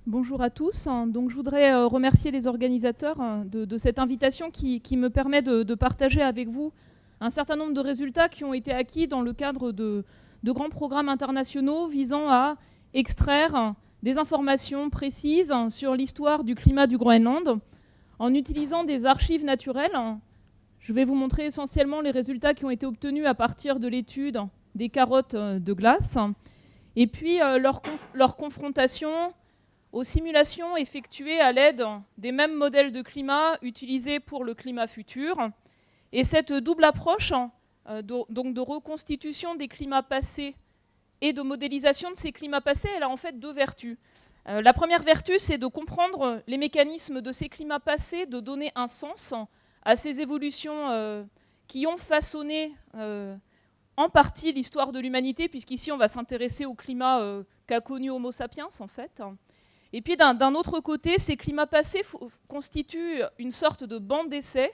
Bonjour à tous. Donc, je voudrais remercier les organisateurs de cette invitation qui me permet de partager avec vous un certain nombre de résultats qui ont été acquis dans le cadre de grands programmes internationaux visant à extraire des informations précises sur l'histoire du climat du Groenland en utilisant des archives naturelles. Je vais vous montrer essentiellement les résultats qui ont été obtenus à partir de l'étude des carottes de glace et puis leur confrontation aux simulations effectuées à l'aide des mêmes modèles de climat utilisés pour le climat futur. Et cette double approche, donc de reconstitution des climats passés et de modélisation de ces climats passés, elle a en fait deux vertus. La première vertu, c'est de comprendre les mécanismes de ces climats passés, de donner un sens à ces évolutions qui ont façonné en partie l'histoire de l'humanité, puisqu'ici on va s'intéresser au climat qu'a connu Homo sapiens en fait. Et puis d'un autre côté, ces climats passés constituent une sorte de banc d'essai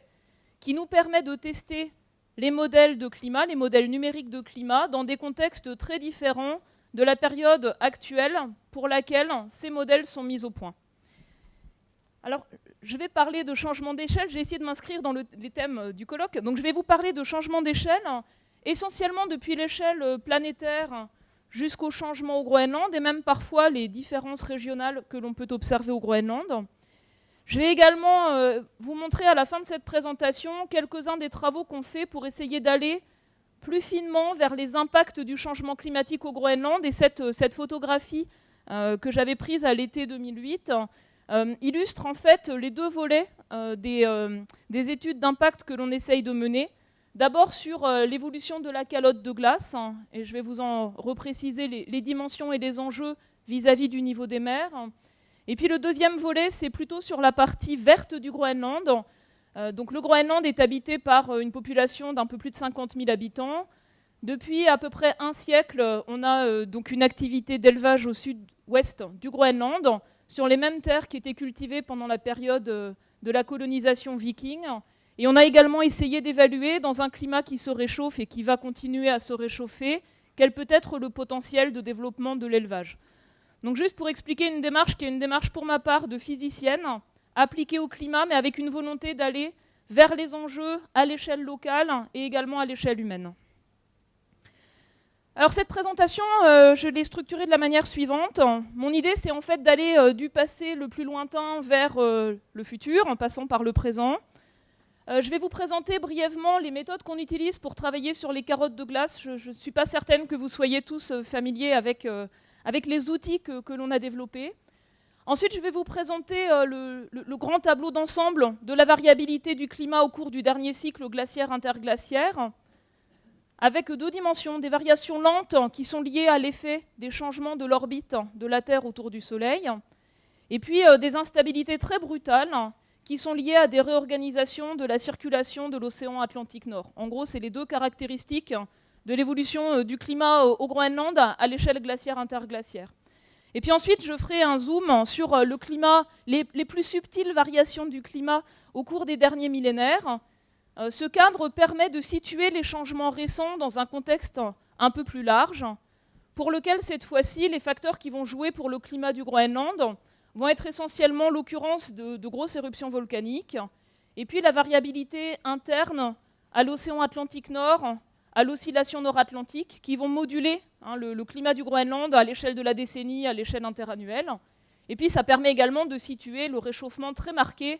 qui nous permet de tester les modèles de climat, les modèles numériques de climat, dans des contextes très différents de la période actuelle pour laquelle ces modèles sont mis au point. Alors, je vais parler de changement d'échelle, j'ai essayé de m'inscrire dans les thèmes du colloque. Donc je vais vous parler de changement d'échelle, essentiellement depuis l'échelle planétaire jusqu'au changement au Groenland, et même parfois les différences régionales que l'on peut observer au Groenland. Je vais également vous montrer à la fin de cette présentation quelques-uns des travaux qu'on fait pour essayer d'aller plus finement vers les impacts du changement climatique au Groenland. Et cette photographie que j'avais prise à l'été 2008 illustre en fait les deux volets des études d'impact que l'on essaye de mener. D'abord sur l'évolution de la calotte de glace, et je vais vous en repréciser les dimensions et les enjeux vis-à-vis du niveau des mers. Et puis le deuxième volet, c'est plutôt sur la partie verte du Groenland. Donc le Groenland est habité par une population d'un peu plus de 50 000 habitants. Depuis à peu près un siècle, on a donc une activité d'élevage au sud-ouest du Groenland, sur les mêmes terres qui étaient cultivées pendant la période de la colonisation viking. Et on a également essayé d'évaluer, dans un climat qui se réchauffe et qui va continuer à se réchauffer, quel peut être le potentiel de développement de l'élevage. Donc juste pour expliquer une démarche qui est une démarche pour ma part de physicienne, appliquée au climat, mais avec une volonté d'aller vers les enjeux à l'échelle locale et également à l'échelle humaine. Alors cette présentation, je l'ai structurée de la manière suivante. Mon idée, c'est en fait d'aller du passé le plus lointain vers le futur, en passant par le présent. Je vais vous présenter brièvement les méthodes qu'on utilise pour travailler sur les carottes de glace. Je ne suis pas certaine que vous soyez tous familiers avec les outils que l'on a développés. Ensuite, je vais vous présenter le grand tableau d'ensemble de la variabilité du climat au cours du dernier cycle glaciaire-interglaciaire, avec deux dimensions, des variations lentes qui sont liées à l'effet des changements de l'orbite de la Terre autour du Soleil, et puis des instabilités très brutales qui sont liées à des réorganisations de la circulation de l'océan Atlantique Nord. En gros, c'est les deux caractéristiques de l'évolution du climat au Groenland à l'échelle glaciaire-interglaciaire. Et puis ensuite, je ferai un zoom sur le climat, les plus subtiles variations du climat au cours des derniers millénaires. Ce cadre permet de situer les changements récents dans un contexte un peu plus large, pour lequel, cette fois-ci, les facteurs qui vont jouer pour le climat du Groenland vont être essentiellement l'occurrence de grosses éruptions volcaniques, et puis la variabilité interne à l'océan Atlantique Nord, à l'oscillation nord-atlantique, qui vont moduler le climat du Groenland à l'échelle de la décennie, à l'échelle interannuelle. Et puis ça permet également de situer le réchauffement très marqué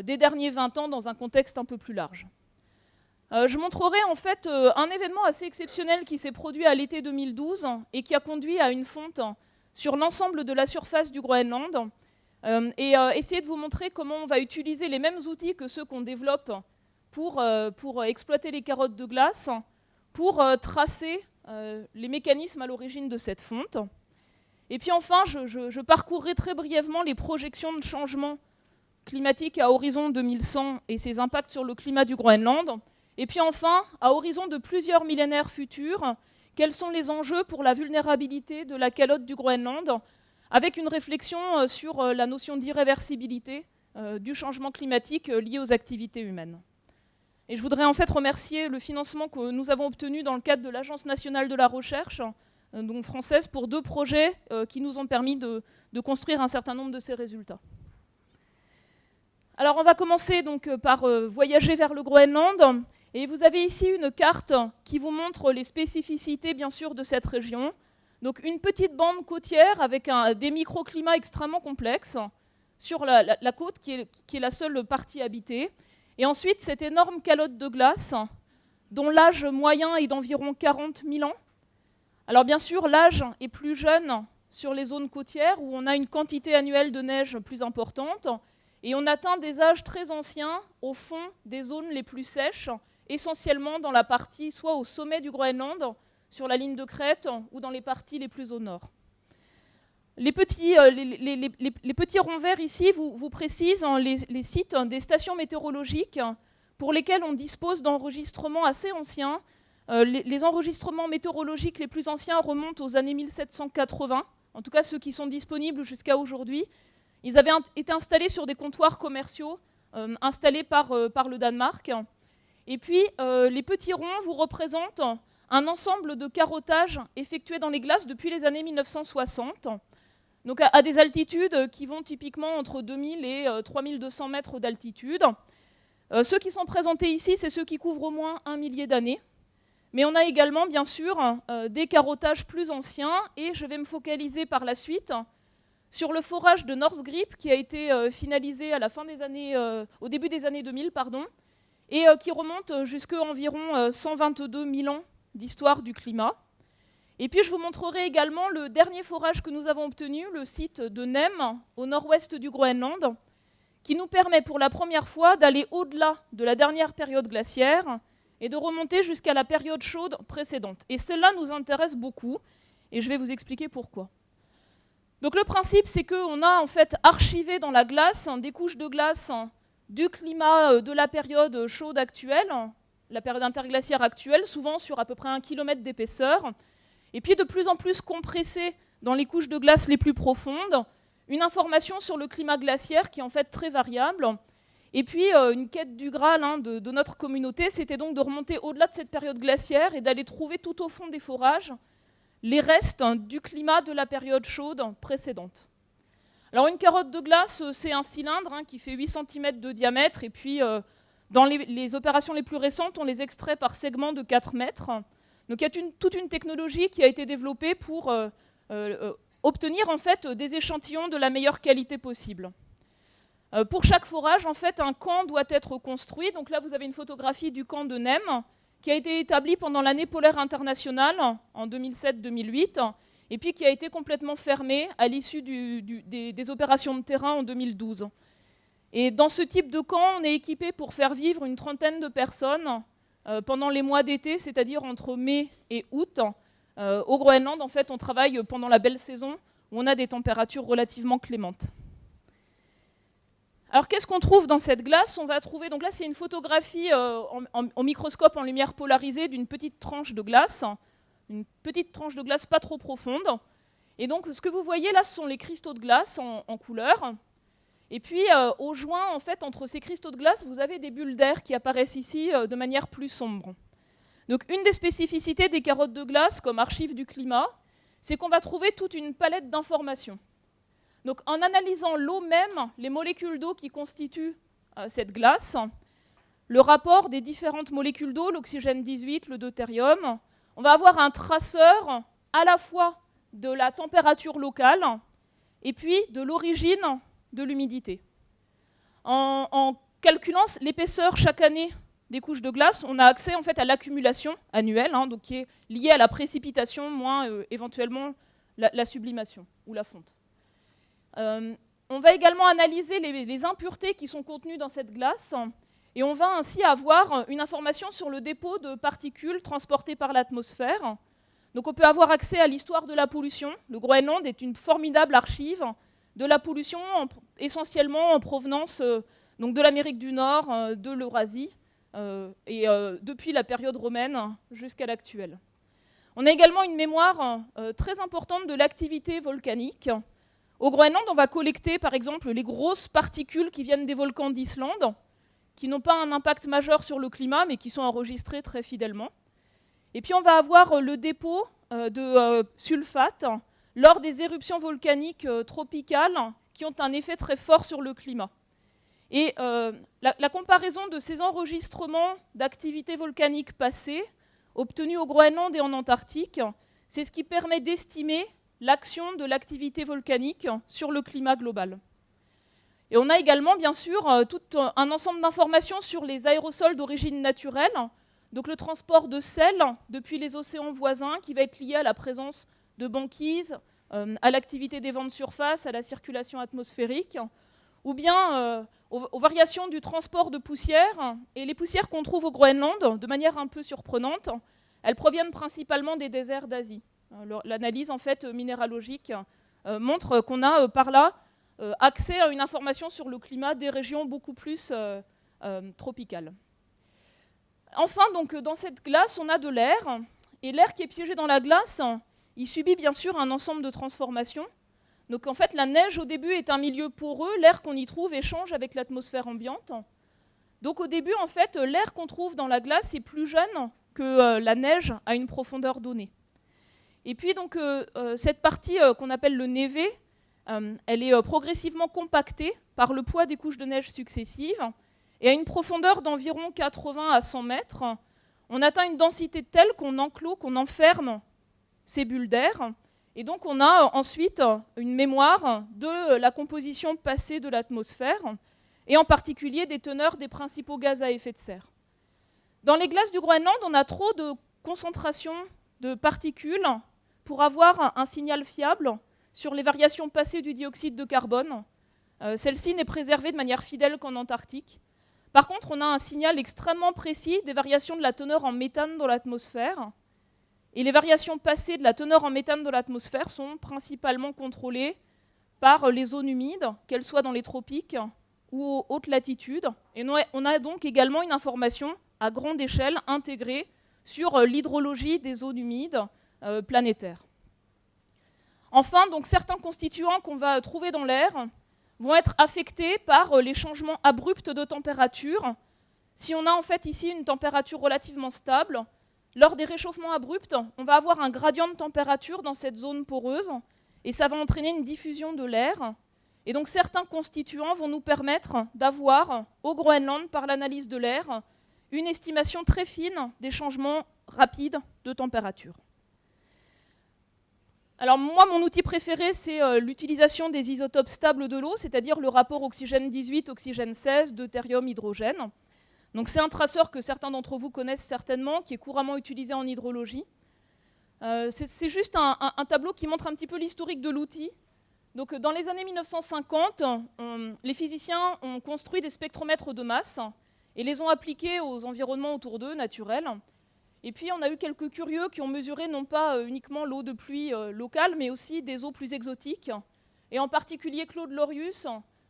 des derniers 20 ans dans un contexte un peu plus large. Je montrerai en fait un événement assez exceptionnel qui s'est produit à l'été 2012 et qui a conduit à une fonte sur l'ensemble de la surface du Groenland, et essayer de vous montrer comment on va utiliser les mêmes outils que ceux qu'on développe pour exploiter les carottes de glace, pour tracer les mécanismes à l'origine de cette fonte. Et puis enfin, je parcourrai très brièvement les projections de changement climatique à horizon 2100 et ses impacts sur le climat du Groenland. Et puis enfin, à horizon de plusieurs millénaires futurs, quels sont les enjeux pour la vulnérabilité de la calotte du Groenland, avec une réflexion sur la notion d'irréversibilité du changement climatique lié aux activités humaines. Et je voudrais en fait remercier le financement que nous avons obtenu dans le cadre de l'Agence nationale de la recherche donc française, pour 2 projets qui nous ont permis de construire un certain nombre de ces résultats. Alors on va commencer donc par voyager vers le Groenland. Et vous avez ici une carte qui vous montre les spécificités, bien sûr, de cette région. Donc une petite bande côtière avec des microclimats extrêmement complexes sur la côte, qui est la seule partie habitée. Et ensuite, cette énorme calotte de glace, dont l'âge moyen est d'environ 40 000 ans. Alors bien sûr, l'âge est plus jeune sur les zones côtières, où on a une quantité annuelle de neige plus importante. Et on atteint des âges très anciens au fond des zones les plus sèches, essentiellement dans la partie soit au sommet du Groenland, sur la ligne de crête, ou dans les parties les plus au nord. Les petits ronds verts ici vous précisent les sites des stations météorologiques pour lesquels on dispose d'enregistrements assez anciens. Les enregistrements météorologiques les plus anciens remontent aux années 1780, en tout cas ceux qui sont disponibles jusqu'à aujourd'hui. Ils avaient été installés sur des comptoirs commerciaux installés par le Danemark. Et puis, les petits ronds vous représentent un ensemble de carottages effectués dans les glaces depuis les années 1960, donc à des altitudes qui vont typiquement entre 2000 et 3200 mètres d'altitude. Ceux qui sont présentés ici, c'est ceux qui couvrent au moins 1 millier d'années. Mais on a également, bien sûr, des carottages plus anciens, et je vais me focaliser par la suite sur le forage de Northgrip qui a été finalisé à la fin des années, au début des années 2000, et qui remonte jusqu'à environ 122 000 ans d'histoire du climat. Et puis je vous montrerai également le dernier forage que nous avons obtenu, le site de Nem, au nord-ouest du Groenland, qui nous permet pour la première fois d'aller au-delà de la dernière période glaciaire et de remonter jusqu'à la période chaude précédente. Et cela nous intéresse beaucoup, et je vais vous expliquer pourquoi. Donc le principe, c'est qu'on a en fait archivé dans la glace des couches de glace du climat de la période chaude actuelle, la période interglaciaire actuelle, souvent sur à peu près 1 km d'épaisseur, et puis de plus en plus compressé dans les couches de glace les plus profondes, une information sur le climat glaciaire qui est en fait très variable. Et puis une quête du Graal de notre communauté, c'était donc de remonter au-delà de cette période glaciaire et d'aller trouver tout au fond des forages les restes du climat de la période chaude précédente. Alors une carotte de glace, c'est un cylindre qui fait 8 cm de diamètre, et puis dans les opérations les plus récentes, on les extrait par segments de 4 mètres. Donc il y a toute une technologie qui a été développée pour obtenir en fait des échantillons de la meilleure qualité possible. Pour chaque forage, en fait, un camp doit être construit. Donc là, vous avez une photographie du camp de Nem, qui a été établi pendant l'année polaire internationale en 2007-2008, et puis qui a été complètement fermé à l'issue des opérations de terrain en 2012. Et dans ce type de camp, on est équipé pour faire vivre une trentaine de personnes pendant les mois d'été, c'est-à-dire entre mai et août. Au Groenland, en fait, on travaille pendant la belle saison, où on a des températures relativement clémentes. Alors qu'est-ce qu'on trouve dans cette glace? On va trouver, donc là c'est une photographie au microscope en lumière polarisée d'une petite tranche de glace, pas trop profonde. Et donc ce que vous voyez là, ce sont les cristaux de glace en couleur. Et puis au joint, en fait, entre ces cristaux de glace, vous avez des bulles d'air qui apparaissent ici de manière plus sombre. Donc une des spécificités des carottes de glace comme archive du climat, c'est qu'on va trouver toute une palette d'informations. Donc en analysant l'eau même, les molécules d'eau qui constituent cette glace, le rapport des différentes molécules d'eau, l'oxygène 18, le deutérium, on va avoir un traceur à la fois de la température locale et puis de l'origine de l'humidité. En calculant l'épaisseur chaque année des couches de glace, on a accès en fait à l'accumulation annuelle, donc qui est liée à la précipitation moins éventuellement la sublimation ou la fonte. On va également analyser les impuretés qui sont contenues dans cette glace, et on va ainsi avoir une information sur le dépôt de particules transportées par l'atmosphère. Donc on peut avoir accès à l'histoire de la pollution. Le Groenland est une formidable archive de la pollution, essentiellement en provenance donc de l'Amérique du Nord, de l'Eurasie, et depuis la période romaine jusqu'à l'actuelle. On a également une mémoire très importante de l'activité volcanique. Au Groenland, on va collecter par exemple les grosses particules qui viennent des volcans d'Islande, qui n'ont pas un impact majeur sur le climat, mais qui sont enregistrées très fidèlement. Et puis on va avoir le dépôt de sulfate lors des éruptions volcaniques tropicales qui ont un effet très fort sur le climat. Et la comparaison de ces enregistrements d'activités volcaniques passées, obtenus au Groenland et en Antarctique, c'est ce qui permet d'estimer l'action de l'activité volcanique sur le climat global. Et on a également, bien sûr, tout un ensemble d'informations sur les aérosols d'origine naturelle, donc le transport de sel depuis les océans voisins qui va être lié à la présence de banquises, à l'activité des vents de surface, à la circulation atmosphérique, ou bien aux variations du transport de poussière. Et les poussières qu'on trouve au Groenland, de manière un peu surprenante, elles proviennent principalement des déserts d'Asie. L'analyse en fait minéralogique montre qu'on a par là accès à une information sur le climat des régions beaucoup plus tropicales. Enfin, donc, dans cette glace, on a de l'air. Et l'air qui est piégé dans la glace, il subit bien sûr un ensemble de transformations. Donc en fait, la neige au début est un milieu poreux, l'air qu'on y trouve échange avec l'atmosphère ambiante. Donc au début, en fait, l'air qu'on trouve dans la glace est plus jeune que la neige à une profondeur donnée. Et puis donc cette partie qu'on appelle le névé, elle est progressivement compactée par le poids des couches de neige successives. Et à une profondeur d'environ 80 à 100 mètres, on atteint une densité telle qu'on enclôt, qu'on enferme ces bulles d'air. Et donc on a ensuite une mémoire de la composition passée de l'atmosphère, et en particulier des teneurs des principaux gaz à effet de serre. Dans les glaces du Groenland, on a trop de concentration de particules pour avoir un signal fiable sur les variations passées du dioxyde de carbone. Celle-ci n'est préservée de manière fidèle qu'en Antarctique. Par contre, on a un signal extrêmement précis des variations de la teneur en méthane dans l'atmosphère. Et les variations passées de la teneur en méthane de l'atmosphère sont principalement contrôlées par les zones humides, qu'elles soient dans les tropiques ou aux hautes latitudes. Et on a donc également une information à grande échelle intégrée sur l'hydrologie des zones humides planétaires. Enfin, donc, certains constituants qu'on va trouver dans l'air vont être affectés par les changements abrupts de température. Si on a en fait ici une température relativement stable, lors des réchauffements abrupts, on va avoir un gradient de température dans cette zone poreuse et ça va entraîner une diffusion de l'air. Et donc certains constituants vont nous permettre d'avoir au Groenland, par l'analyse de l'air, une estimation très fine des changements rapides de température. Alors moi, mon outil préféré, c'est l'utilisation des isotopes stables de l'eau, c'est-à-dire le rapport oxygène 18, oxygène 16, deutérium, hydrogène. Donc c'est un traceur que certains d'entre vous connaissent certainement, qui est couramment utilisé en hydrologie. C'est juste un tableau qui montre un petit peu l'historique de l'outil. Donc dans les années 1950, les physiciens ont construit des spectromètres de masse et les ont appliqués aux environnements autour d'eux, naturels. Et puis on a eu quelques curieux qui ont mesuré non pas uniquement l'eau de pluie locale, mais aussi des eaux plus exotiques. Et en particulier Claude Lorius,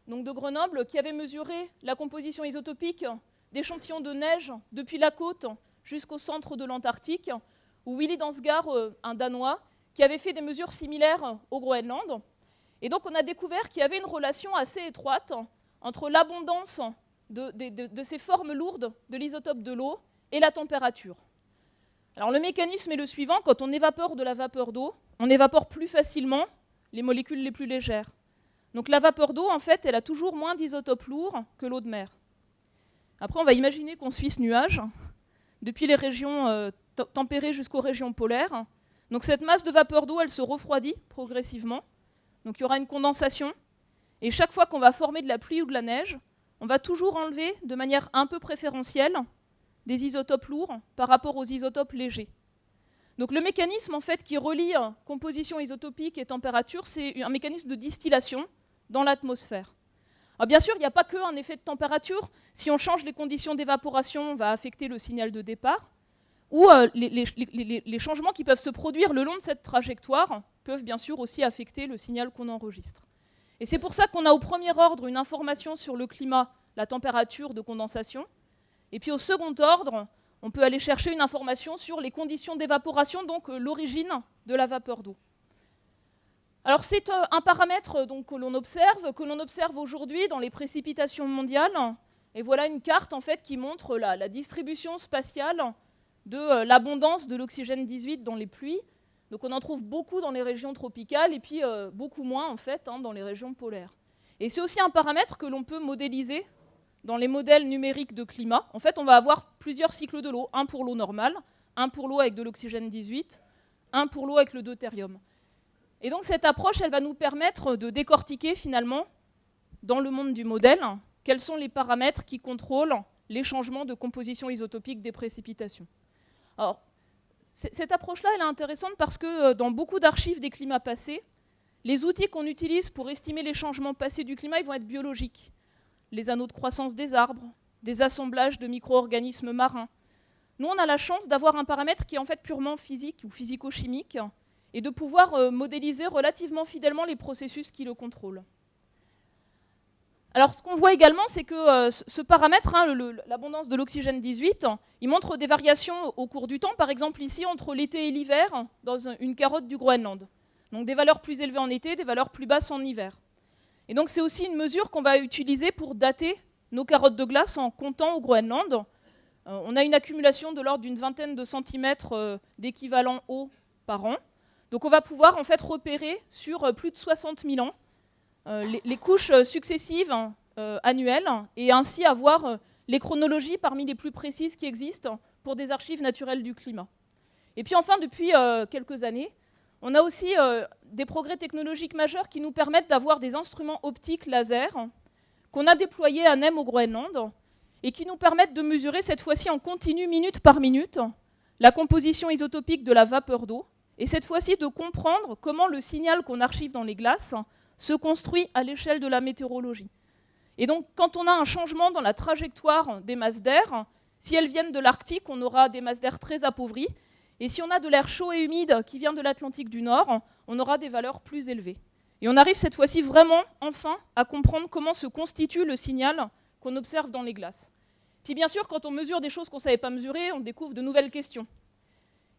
donc de Grenoble, qui avait mesuré la composition isotopique d'échantillons de neige depuis la côte jusqu'au centre de l'Antarctique, ou Willy Dansgaard, un Danois, qui avait fait des mesures similaires au Groenland. Et donc on a découvert qu'il y avait une relation assez étroite entre l'abondance de ces formes lourdes de l'isotope de l'eau et la température. Alors le mécanisme est le suivant: quand on évapore de la vapeur d'eau, on évapore plus facilement les molécules les plus légères. Donc la vapeur d'eau, en fait, elle a toujours moins d'isotopes lourds que l'eau de mer. Après, on va imaginer qu'on suit ce nuage, depuis les régions tempérées jusqu'aux régions polaires. Donc cette masse de vapeur d'eau, elle se refroidit progressivement. Donc il y aura une condensation. Et chaque fois qu'on va former de la pluie ou de la neige, on va toujours enlever de manière un peu préférentielle des isotopes lourds par rapport aux isotopes légers. Donc le mécanisme en fait, qui relie composition isotopique et température, c'est un mécanisme de distillation dans l'atmosphère. Alors bien sûr, il n'y a pas qu'un effet de température. Si on change les conditions d'évaporation, on va affecter le signal de départ. Ou les changements qui peuvent se produire le long de cette trajectoire peuvent bien sûr aussi affecter le signal qu'on enregistre. Et c'est pour ça qu'on a au premier ordre une information sur le climat, la température de condensation. Et puis au second ordre, on peut aller chercher une information sur les conditions d'évaporation, donc l'origine de la vapeur d'eau. Alors c'est un paramètre donc, que l'on observe aujourd'hui dans les précipitations mondiales. Et voilà une carte en fait, qui montre la distribution spatiale de l'abondance de l'oxygène 18 dans les pluies. Donc on en trouve beaucoup dans les régions tropicales et puis beaucoup moins en fait dans les régions polaires. Et c'est aussi un paramètre que l'on peut modéliser dans les modèles numériques de climat. En fait, on va avoir plusieurs cycles de l'eau, un pour l'eau normale, un pour l'eau avec de l'oxygène 18, un pour l'eau avec le deutérium. Et donc cette approche, elle va nous permettre de décortiquer finalement, dans le monde du modèle, quels sont les paramètres qui contrôlent les changements de composition isotopique des précipitations. Alors, cette approche-là, elle est intéressante parce que dans beaucoup d'archives des climats passés, les outils qu'on utilise pour estimer les changements passés du climat, ils vont être biologiques. Les anneaux de croissance des arbres, des assemblages de micro-organismes marins. Nous, on a la chance d'avoir un paramètre qui est en fait purement physique ou physico-chimique et de pouvoir modéliser relativement fidèlement les processus qui le contrôlent. Alors, ce qu'on voit également, c'est que ce paramètre, l'abondance de l'oxygène 18, il montre des variations au cours du temps, par exemple ici, entre l'été et l'hiver, dans une carotte du Groenland. Donc des valeurs plus élevées en été, des valeurs plus basses en hiver. Et donc c'est aussi une mesure qu'on va utiliser pour dater nos carottes de glace en comptant au Groenland. On a une accumulation de l'ordre d'une vingtaine de centimètres d'équivalent eau par an. Donc on va pouvoir en fait repérer sur plus de 60 000 ans les couches successives annuelles et ainsi avoir les chronologies parmi les plus précises qui existent pour des archives naturelles du climat. Et puis enfin, depuis quelques années, on a aussi des progrès technologiques majeurs qui nous permettent d'avoir des instruments optiques laser qu'on a déployés à NEM au Groenland et qui nous permettent de mesurer cette fois-ci en continu, minute par minute, la composition isotopique de la vapeur d'eau et cette fois-ci de comprendre comment le signal qu'on archive dans les glaces se construit à l'échelle de la météorologie. Et donc, quand on a un changement dans la trajectoire des masses d'air, si elles viennent de l'Arctique, on aura des masses d'air très appauvries. Et si on a de l'air chaud et humide qui vient de l'Atlantique du Nord, on aura des valeurs plus élevées. Et on arrive cette fois-ci vraiment, enfin, à comprendre comment se constitue le signal qu'on observe dans les glaces. Puis bien sûr, quand on mesure des choses qu'on ne savait pas mesurer, on découvre de nouvelles questions.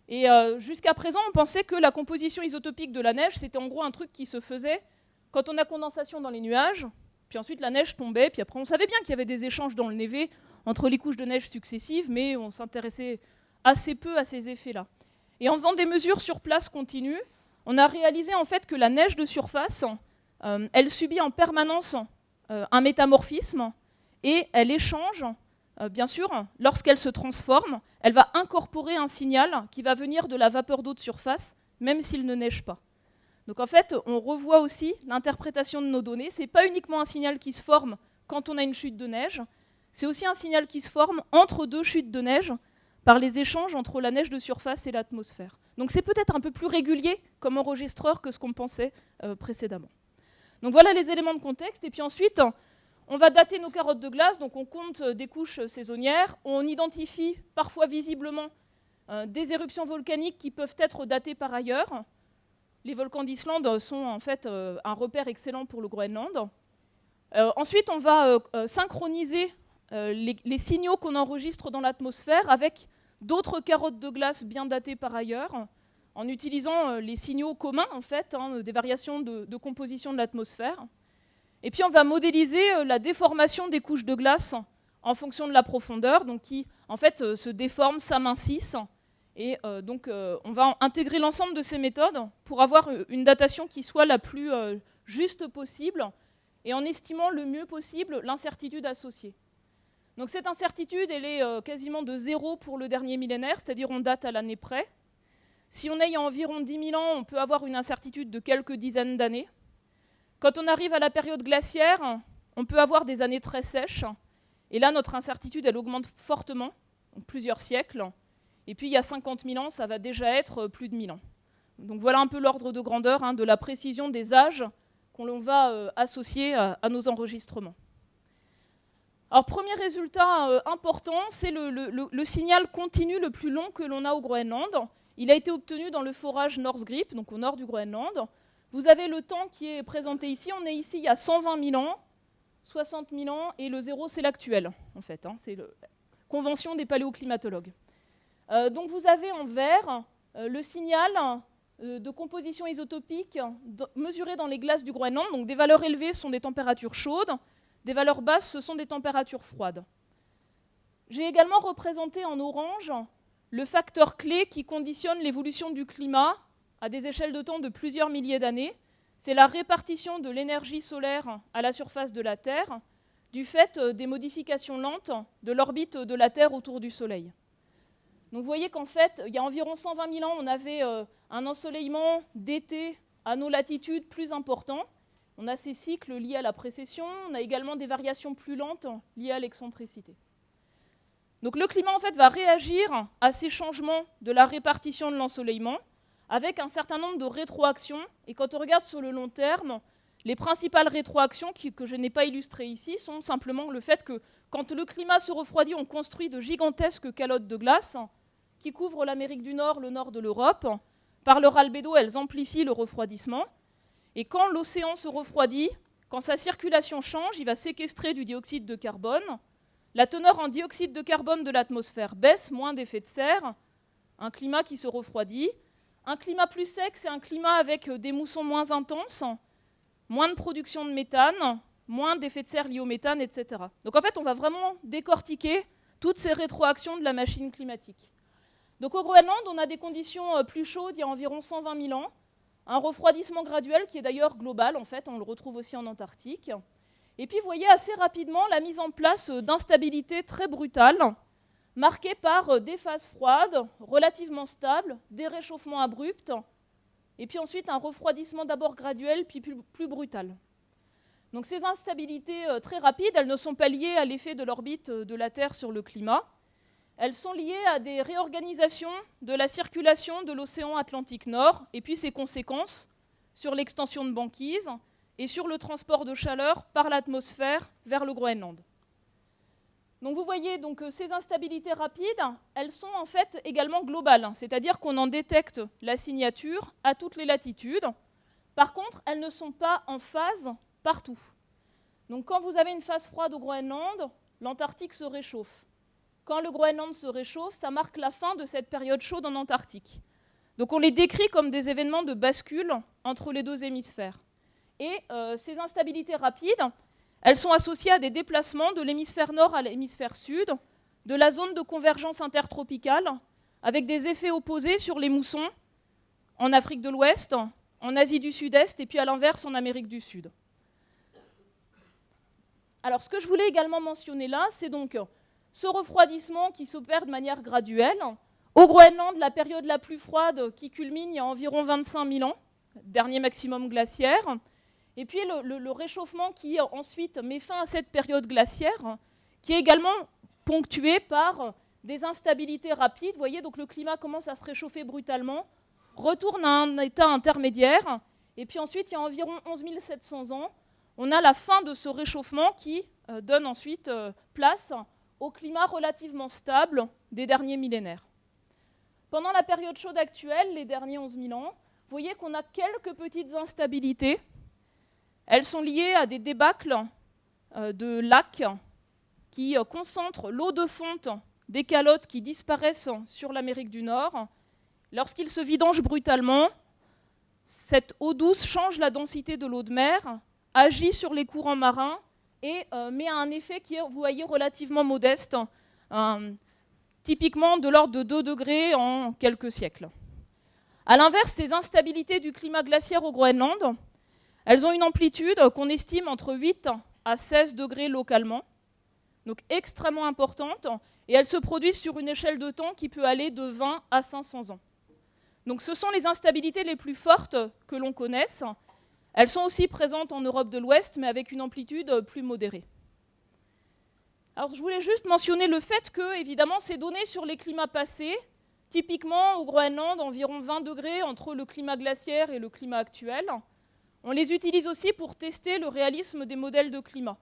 Et jusqu'à présent, on pensait que la composition isotopique de la neige, c'était en gros un truc qui se faisait quand on a condensation dans les nuages, puis ensuite la neige tombait, puis après on savait bien qu'il y avait des échanges dans le névé entre les couches de neige successives, mais on s'intéressait assez peu à ces effets-là. Et en faisant des mesures sur place continues, on a réalisé en fait que la neige de surface, elle subit en permanence un métamorphisme et elle échange, bien sûr, lorsqu'elle se transforme, elle va incorporer un signal qui va venir de la vapeur d'eau de surface, même s'il ne neige pas. Donc en fait, on revoit aussi l'interprétation de nos données. Ce n'est pas uniquement un signal qui se forme quand on a une chute de neige, c'est aussi un signal qui se forme entre deux chutes de neige par les échanges entre la neige de surface et l'atmosphère. Donc c'est peut-être un peu plus régulier comme enregistreur que ce qu'on pensait précédemment. Donc voilà les éléments de contexte. Et puis ensuite, on va dater nos carottes de glace. Donc on compte des couches saisonnières. On identifie parfois visiblement des éruptions volcaniques qui peuvent être datées par ailleurs. Les volcans d'Islande sont en fait un repère excellent pour le Groenland. Ensuite, on va synchroniser les signaux qu'on enregistre dans l'atmosphère avec d'autres carottes de glace bien datées par ailleurs, en utilisant les signaux communs, en fait, des variations de composition de l'atmosphère. Et puis, on va modéliser la déformation des couches de glace en fonction de la profondeur, donc qui, en fait, se déforment, s'amincissent. Et donc, on va intégrer l'ensemble de ces méthodes pour avoir une datation qui soit la plus juste possible et en estimant le mieux possible l'incertitude associée. Donc cette incertitude, elle est quasiment de 0 pour le dernier millénaire, c'est-à-dire on date à l'année près. Si on est il y a environ 10 000 ans, on peut avoir une incertitude de quelques dizaines d'années. Quand on arrive à la période glaciaire, on peut avoir des années très sèches. Et là, notre incertitude, elle augmente fortement, donc plusieurs siècles. Et puis, il y a 50 000 ans, ça va déjà être plus de 1000 ans. Donc voilà un peu l'ordre de grandeur de la précision des âges qu'on va associer à nos enregistrements. Alors, premier résultat important, c'est le signal continu le plus long que l'on a au Groenland. Il a été obtenu dans le forage Northgrip, donc au nord du Groenland. Vous avez le temps qui est présenté ici. On est ici il y a 120 000 ans, 60 000 ans, et le 0, c'est l'actuel, en fait. C'est la convention des paléoclimatologues. Donc vous avez en vert le signal de composition isotopique mesuré dans les glaces du Groenland. Donc des valeurs élevées sont des températures chaudes, des valeurs basses, ce sont des températures froides. J'ai également représenté en orange le facteur clé qui conditionne l'évolution du climat à des échelles de temps de plusieurs milliers d'années, c'est la répartition de l'énergie solaire à la surface de la Terre du fait des modifications lentes de l'orbite de la Terre autour du Soleil. Donc vous voyez qu'en fait, il y a environ 120 000 ans, on avait un ensoleillement d'été à nos latitudes plus important. On a ces cycles liés à la précession, on a également des variations plus lentes liées à l'excentricité. Donc le climat en fait va réagir à ces changements de la répartition de l'ensoleillement avec un certain nombre de rétroactions. Et quand on regarde sur le long terme, les principales rétroactions que je n'ai pas illustrées ici sont simplement le fait que quand le climat se refroidit, on construit de gigantesques calottes de glace qui couvrent l'Amérique du Nord, le nord de l'Europe. Par leur albédo, elles amplifient le refroidissement. Et quand l'océan se refroidit, quand sa circulation change, il va séquestrer du dioxyde de carbone. La teneur en dioxyde de carbone de l'atmosphère baisse, moins d'effet de serre, un climat qui se refroidit. Un climat plus sec, c'est un climat avec des moussons moins intenses, moins de production de méthane, moins d'effet de serre liés au méthane, etc. Donc en fait, on va vraiment décortiquer toutes ces rétroactions de la machine climatique. Donc au Groenland, on a des conditions plus chaudes il y a environ 120 000 ans, un refroidissement graduel qui est d'ailleurs global, en fait, on le retrouve aussi en Antarctique. Et puis vous voyez assez rapidement la mise en place d'instabilité très brutale, marquée par des phases froides, relativement stables, des réchauffements abrupts, et puis ensuite un refroidissement d'abord graduel, puis plus brutal. Donc ces instabilités très rapides, elles ne sont pas liées à l'effet de l'orbite de la Terre sur le climat, elles sont liées à des réorganisations de la circulation de l'océan Atlantique Nord, et puis ses conséquences sur l'extension de banquise et sur le transport de chaleur par l'atmosphère vers le Groenland. Donc vous voyez donc, ces instabilités rapides, elles sont en fait également globales, c'est-à-dire qu'on en détecte la signature à toutes les latitudes. Par contre, elles ne sont pas en phase partout. Donc quand vous avez une phase froide au Groenland, l'Antarctique se réchauffe. Quand le Groenland se réchauffe, ça marque la fin de cette période chaude en Antarctique. Donc on les décrit comme des événements de bascule entre les deux hémisphères. Et ces instabilités rapides, elles sont associées à des déplacements de l'hémisphère nord à l'hémisphère sud, de la zone de convergence intertropicale, avec des effets opposés sur les moussons en Afrique de l'Ouest, en Asie du Sud-Est et puis à l'inverse en Amérique du Sud. Alors ce que je voulais également mentionner là, c'est donc ce refroidissement qui s'opère de manière graduelle. Au Groenland, la période la plus froide qui culmine il y a environ 25 000 ans, dernier maximum glaciaire. Et puis le réchauffement qui ensuite met fin à cette période glaciaire, qui est également ponctuée par des instabilités rapides. Vous voyez, donc le climat commence à se réchauffer brutalement, retourne à un état intermédiaire, et puis ensuite, il y a environ 11 700 ans, on a la fin de ce réchauffement qui donne ensuite place au climat relativement stable des derniers millénaires. Pendant la période chaude actuelle, les derniers 11 000 ans, vous voyez qu'on a quelques petites instabilités. Elles sont liées à des débâcles de lacs qui concentrent l'eau de fonte des calottes qui disparaissent sur l'Amérique du Nord. Lorsqu'ils se vidangent brutalement, cette eau douce change la densité de l'eau de mer, agit sur les courants marins et met un effet qui est, vous voyez, relativement modeste, typiquement de l'ordre de 2 degrés en quelques siècles. A l'inverse, ces instabilités du climat glaciaire au Groenland, elles ont une amplitude qu'on estime entre 8 à 16 degrés localement, donc extrêmement importante, et elles se produisent sur une échelle de temps qui peut aller de 20 à 500 ans. Donc ce sont les instabilités les plus fortes que l'on connaisse. Elles sont aussi présentes en Europe de l'Ouest, mais avec une amplitude plus modérée. Alors je voulais juste mentionner le fait que, évidemment, ces données sur les climats passés, typiquement au Groenland, environ 20 degrés entre le climat glaciaire et le climat actuel, on les utilise aussi pour tester le réalisme des modèles de climat.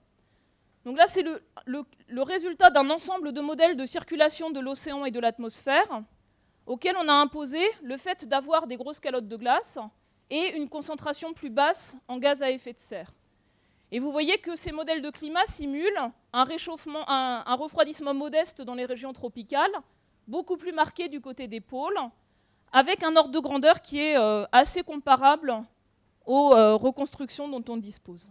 Donc là, c'est le résultat d'un ensemble de modèles de circulation de l'océan et de l'atmosphère, auxquels on a imposé le fait d'avoir des grosses calottes de glace et une concentration plus basse en gaz à effet de serre. Et vous voyez que ces modèles de climat simulent un refroidissement modeste dans les régions tropicales, beaucoup plus marqué du côté des pôles, avec un ordre de grandeur qui est assez comparable aux reconstructions dont on dispose.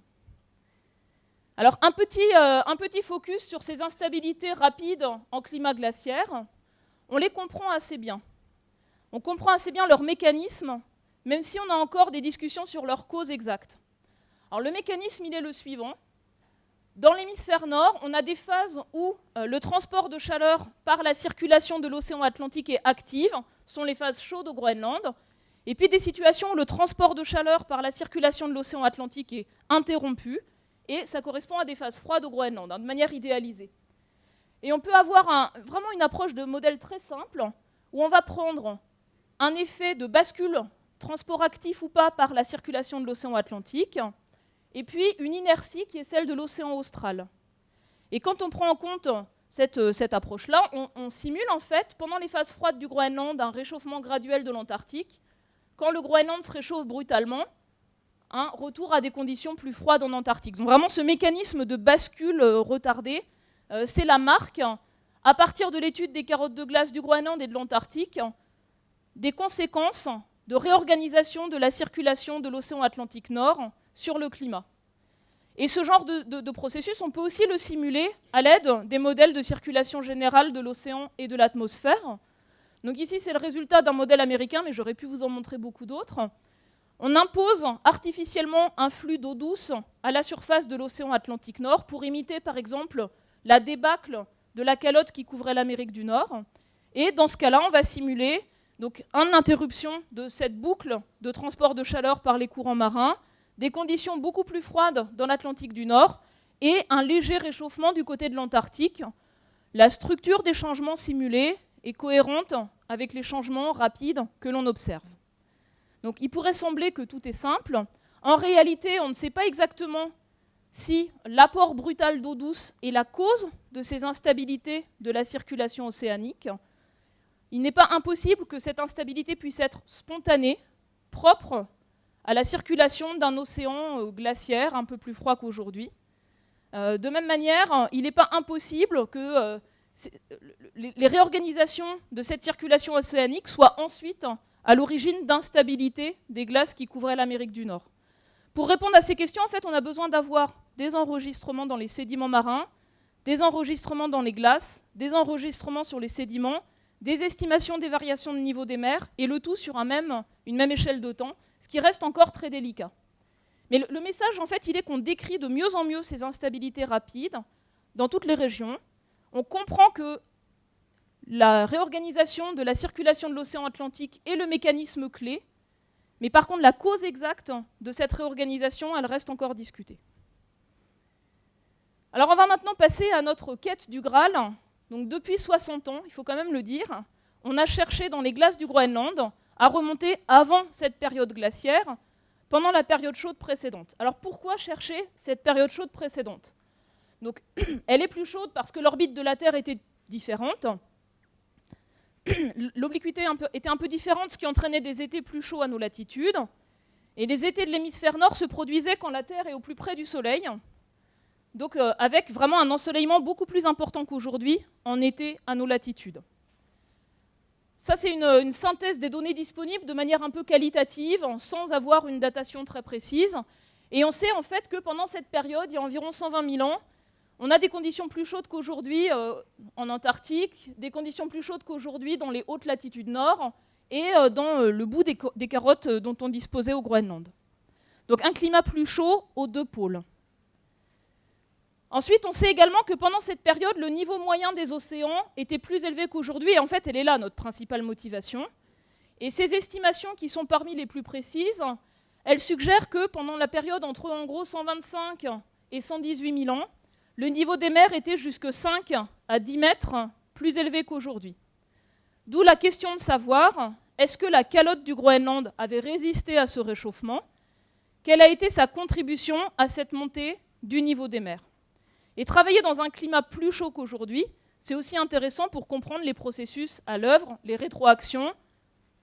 Alors un petit focus sur ces instabilités rapides en climat glaciaire. On les comprend assez bien. On comprend assez bien leur mécanisme, même si on a encore des discussions sur leur cause exacte. Alors le mécanisme, il est le suivant. Dans l'hémisphère nord, on a des phases où le transport de chaleur par la circulation de l'océan Atlantique est active, ce sont les phases chaudes au Groenland, et puis des situations où le transport de chaleur par la circulation de l'océan Atlantique est interrompu, et ça correspond à des phases froides au Groenland, de manière idéalisée. Et on peut avoir vraiment une approche de modèle très simple, où on va prendre un effet de bascule, transport actif ou pas, par la circulation de l'océan Atlantique, et puis une inertie qui est celle de l'océan austral. Et quand on prend en compte cette approche-là, on simule en fait, pendant les phases froides du Groenland, un réchauffement graduel de l'Antarctique. Quand le Groenland se réchauffe brutalement, un retour à des conditions plus froides en Antarctique. Donc vraiment ce mécanisme de bascule retardé, c'est la marque, à partir de l'étude des carottes de glace du Groenland et de l'Antarctique, des conséquences de réorganisation de la circulation de l'océan Atlantique Nord sur le climat. Et ce genre de processus, on peut aussi le simuler à l'aide des modèles de circulation générale de l'océan et de l'atmosphère. Donc ici, c'est le résultat d'un modèle américain, mais j'aurais pu vous en montrer beaucoup d'autres. On impose artificiellement un flux d'eau douce à la surface de l'océan Atlantique Nord pour imiter, par exemple, la débâcle de la calotte qui couvrait l'Amérique du Nord. Et dans ce cas-là, on va simuler donc, une interruption de cette boucle de transport de chaleur par les courants marins, des conditions beaucoup plus froides dans l'Atlantique du Nord et un léger réchauffement du côté de l'Antarctique. La structure des changements simulés est cohérente avec les changements rapides que l'on observe. Donc il pourrait sembler que tout est simple. En réalité, on ne sait pas exactement si l'apport brutal d'eau douce est la cause de ces instabilités de la circulation océanique. Il n'est pas impossible que cette instabilité puisse être spontanée, propre à la circulation d'un océan glaciaire un peu plus froid qu'aujourd'hui. De même manière, il n'est pas impossible que les réorganisations de cette circulation océanique soient ensuite à l'origine d'instabilité des glaces qui couvraient l'Amérique du Nord. Pour répondre à ces questions, en fait, on a besoin d'avoir des enregistrements dans les sédiments marins, des enregistrements dans les glaces, des enregistrements sur les sédiments, des estimations des variations de niveau des mers, et le tout sur une même échelle de temps, ce qui reste encore très délicat. Mais le message, en fait, il est qu'on décrit de mieux en mieux ces instabilités rapides dans toutes les régions. On comprend que la réorganisation de la circulation de l'océan Atlantique est le mécanisme clé, mais par contre, la cause exacte de cette réorganisation, elle reste encore discutée. Alors, on va maintenant passer à notre quête du Graal. Donc, depuis 60 ans, il faut quand même le dire, on a cherché dans les glaces du Groenland à remonter avant cette période glaciaire, pendant la période chaude précédente. Alors, pourquoi chercher cette période chaude précédente? Donc, elle est plus chaude parce que l'orbite de la Terre était différente. L'obliquité était un peu différente, ce qui entraînait des étés plus chauds à nos latitudes. Et les étés de l'hémisphère nord se produisaient quand la Terre est au plus près du Soleil, donc avec vraiment un ensoleillement beaucoup plus important qu'aujourd'hui en été à nos latitudes. Ça, c'est une synthèse des données disponibles de manière un peu qualitative, sans avoir une datation très précise. Et on sait en fait que pendant cette période, il y a environ 120 000 ans, on a des conditions plus chaudes qu'aujourd'hui en Antarctique, des conditions plus chaudes qu'aujourd'hui dans les hautes latitudes nord et dans le bout des carottes dont on disposait au Groenland. Donc un climat plus chaud aux deux pôles. Ensuite, on sait également que pendant cette période, le niveau moyen des océans était plus élevé qu'aujourd'hui, et en fait, elle est là, notre principale motivation. Et ces estimations, qui sont parmi les plus précises, elles suggèrent que pendant la période entre, en gros, 125 et 118 000 ans, le niveau des mers était jusque 5 à 10 mètres plus élevé qu'aujourd'hui. D'où la question de savoir, est-ce que la calotte du Groenland avait résisté à ce réchauffement? Quelle a été sa contribution à cette montée du niveau des mers? Et travailler dans un climat plus chaud qu'aujourd'hui, c'est aussi intéressant pour comprendre les processus à l'œuvre, les rétroactions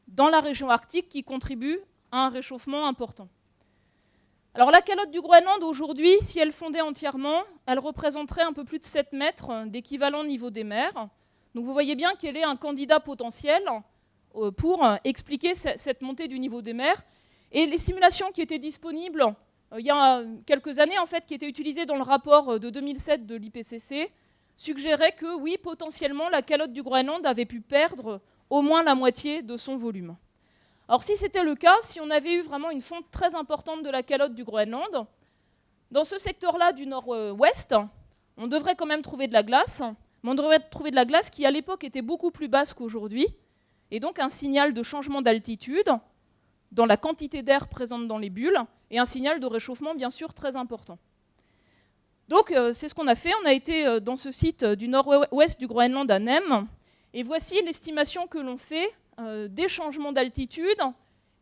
dans la région arctique qui contribuent à un réchauffement important. Alors la calotte du Groenland aujourd'hui, si elle fondait entièrement, elle représenterait un peu plus de 7 mètres d'équivalent niveau des mers. Donc vous voyez bien qu'elle est un candidat potentiel pour expliquer cette montée du niveau des mers. Et les simulations qui étaient disponibles il y a quelques années, en fait, qui étaient utilisées dans le rapport de 2007 de l'IPCC, suggéraient que oui, potentiellement, la calotte du Groenland avait pu perdre au moins la moitié de son volume. Alors si c'était le cas, si on avait eu vraiment une fonte très importante de la calotte du Groenland, dans ce secteur-là du nord-ouest, on devrait quand même trouver de la glace, mais on devrait trouver de la glace qui à l'époque était beaucoup plus basse qu'aujourd'hui, et donc un signal de changement d'altitude dans la quantité d'air présente dans les bulles, et un signal de réchauffement bien sûr très important. Donc c'est ce qu'on a fait, on a été dans ce site du nord-ouest du Groenland à Nem, et voici l'estimation que l'on fait des changements d'altitude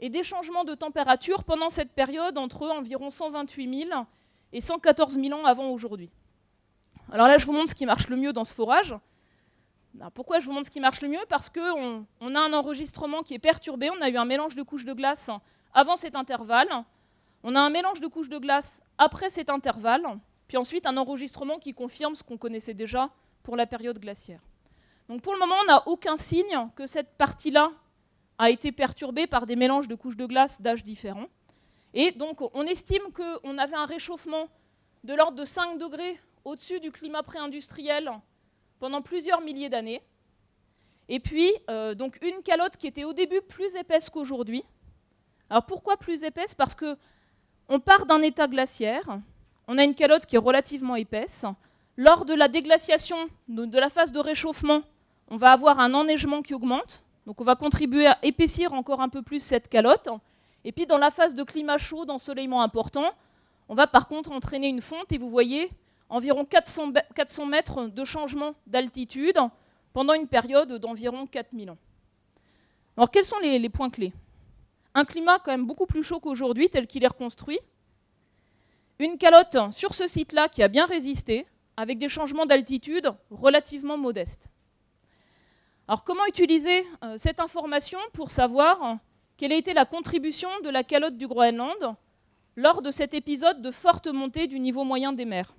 et des changements de température pendant cette période entre environ 128 000 et 114 000 ans avant aujourd'hui. Alors là, je vous montre ce qui marche le mieux dans ce forage. Alors pourquoi je vous montre ce qui marche le mieux? Parce qu'on a un enregistrement qui est perturbé, on a eu un mélange de couches de glace avant cet intervalle, on a un mélange de couches de glace après cet intervalle, puis ensuite un enregistrement qui confirme ce qu'on connaissait déjà pour la période glaciaire. Donc pour le moment, on n'a aucun signe que cette partie-là a été perturbée par des mélanges de couches de glace d'âges différents. Et donc on estime qu'on avait un réchauffement de l'ordre de 5 degrés au-dessus du climat pré-industriel pendant plusieurs milliers d'années. Et puis donc une calotte qui était au début plus épaisse qu'aujourd'hui. Alors pourquoi plus épaisse? Parce qu'on part d'un état glaciaire, on a une calotte qui est relativement épaisse. Lors de la déglaciation, de la phase de réchauffement, on va avoir un enneigement qui augmente, donc on va contribuer à épaissir encore un peu plus cette calotte. Et puis dans la phase de climat chaud, d'ensoleillement important, on va par contre entraîner une fonte, et vous voyez environ 400 mètres de changement d'altitude pendant une période d'environ 4000 ans. Alors quels sont les points clés? Un climat quand même beaucoup plus chaud qu'aujourd'hui, tel qu'il est reconstruit. Une calotte sur ce site-là qui a bien résisté, avec des changements d'altitude relativement modestes. Alors comment utiliser cette information pour savoir quelle a été la contribution de la calotte du Groenland lors de cet épisode de forte montée du niveau moyen des mers?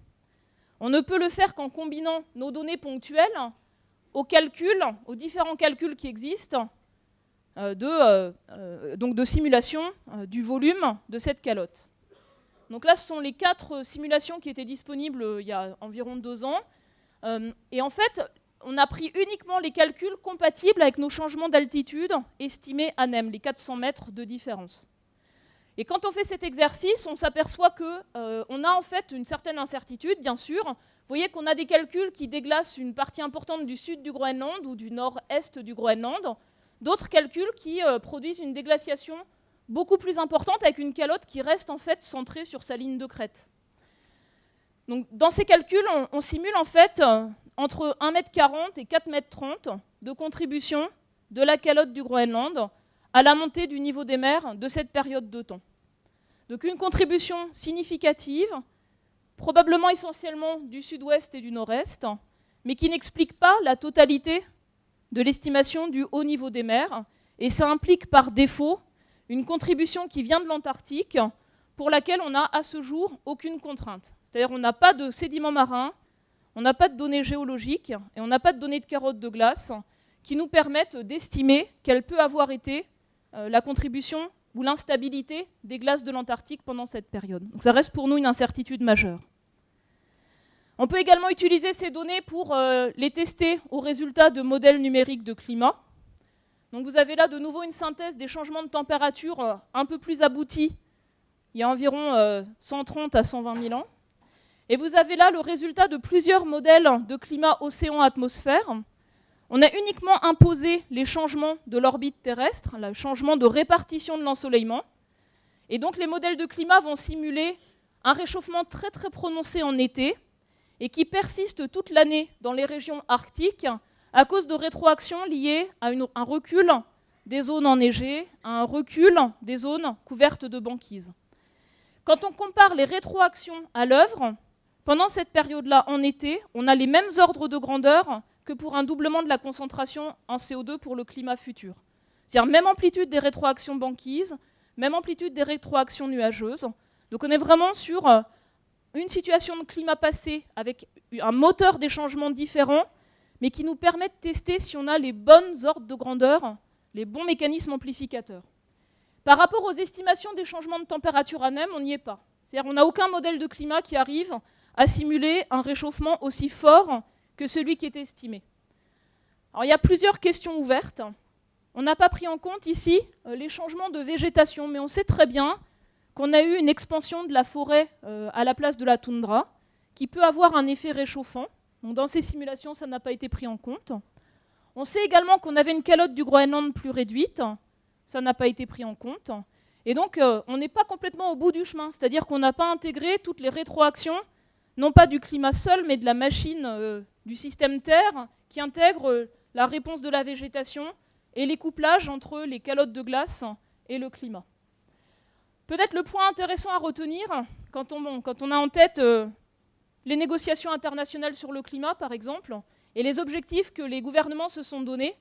On ne peut le faire qu'en combinant nos données ponctuelles aux différents calculs qui existent de simulation du volume de cette calotte. Donc là, ce sont les 4 simulations qui étaient disponibles il y a environ 2 ans. Et en fait, on a pris uniquement les calculs compatibles avec nos changements d'altitude estimés à Nem, les 400 mètres de différence. Et quand on fait cet exercice, on s'aperçoit qu'on a en fait une certaine incertitude, bien sûr. Vous voyez qu'on a des calculs qui déglacent une partie importante du sud du Groenland ou du nord-est du Groenland, d'autres calculs qui produisent une déglaciation beaucoup plus importante avec une calotte qui reste en fait centrée sur sa ligne de crête. Donc, dans ces calculs, on simule en fait entre 1,40 m et 4,30 m de contribution de la calotte du Groenland à la montée du niveau des mers de cette période de temps. Donc une contribution significative, probablement essentiellement du sud-ouest et du nord-est, mais qui n'explique pas la totalité de l'estimation du haut niveau des mers, et ça implique par défaut une contribution qui vient de l'Antarctique, pour laquelle on n'a à ce jour aucune contrainte. C'est-à-dire on n'a pas de sédiments marins, on n'a pas de données géologiques, et on n'a pas de données de carottes de glace qui nous permettent d'estimer quelle peut avoir été la contribution ou l'instabilité des glaces de l'Antarctique pendant cette période. Donc ça reste pour nous une incertitude majeure. On peut également utiliser ces données pour les tester aux résultats de modèles numériques de climat. Donc vous avez là de nouveau une synthèse des changements de température un peu plus aboutis, il y a environ 130 à 120 000 ans. Et vous avez là le résultat de plusieurs modèles de climat océan-atmosphère. On a uniquement imposé les changements de l'orbite terrestre, le changement de répartition de l'ensoleillement. Et donc les modèles de climat vont simuler un réchauffement très très prononcé en été et qui persiste toute l'année dans les régions arctiques à cause de rétroactions liées à un recul des zones enneigées, à un recul des zones couvertes de banquise. Quand on compare les rétroactions à l'œuvre, pendant cette période-là, en été, on a les mêmes ordres de grandeur que pour un doublement de la concentration en CO2 pour le climat futur. C'est-à-dire même amplitude des rétroactions banquises, même amplitude des rétroactions nuageuses. Donc on est vraiment sur une situation de climat passé avec un moteur des changements différents, mais qui nous permet de tester si on a les bonnes ordres de grandeur, les bons mécanismes amplificateurs. Par rapport aux estimations des changements de température à Nem, on n'y est pas. C'est-à-dire qu'on n'a aucun modèle de climat qui arrive à simuler un réchauffement aussi fort que celui qui est estimé. Alors il y a plusieurs questions ouvertes. on n'a pas pris en compte ici les changements de végétation, mais on sait très bien qu'on a eu une expansion de la forêt à la place de la toundra, qui peut avoir un effet réchauffant. Donc dans ces simulations, ça n'a pas été pris en compte. On sait également qu'on avait une calotte du Groenland plus réduite, ça n'a pas été pris en compte. Et donc on n'est pas complètement au bout du chemin, c'est-à-dire qu'on n'a pas intégré toutes les rétroactions, non pas du climat seul, mais de la machine du système Terre, qui intègre la réponse de la végétation et les couplages entre les calottes de glace et le climat. Peut-être le point intéressant à retenir, quand on a en tête les négociations internationales sur le climat, par exemple, et les objectifs que les gouvernements se sont donnés.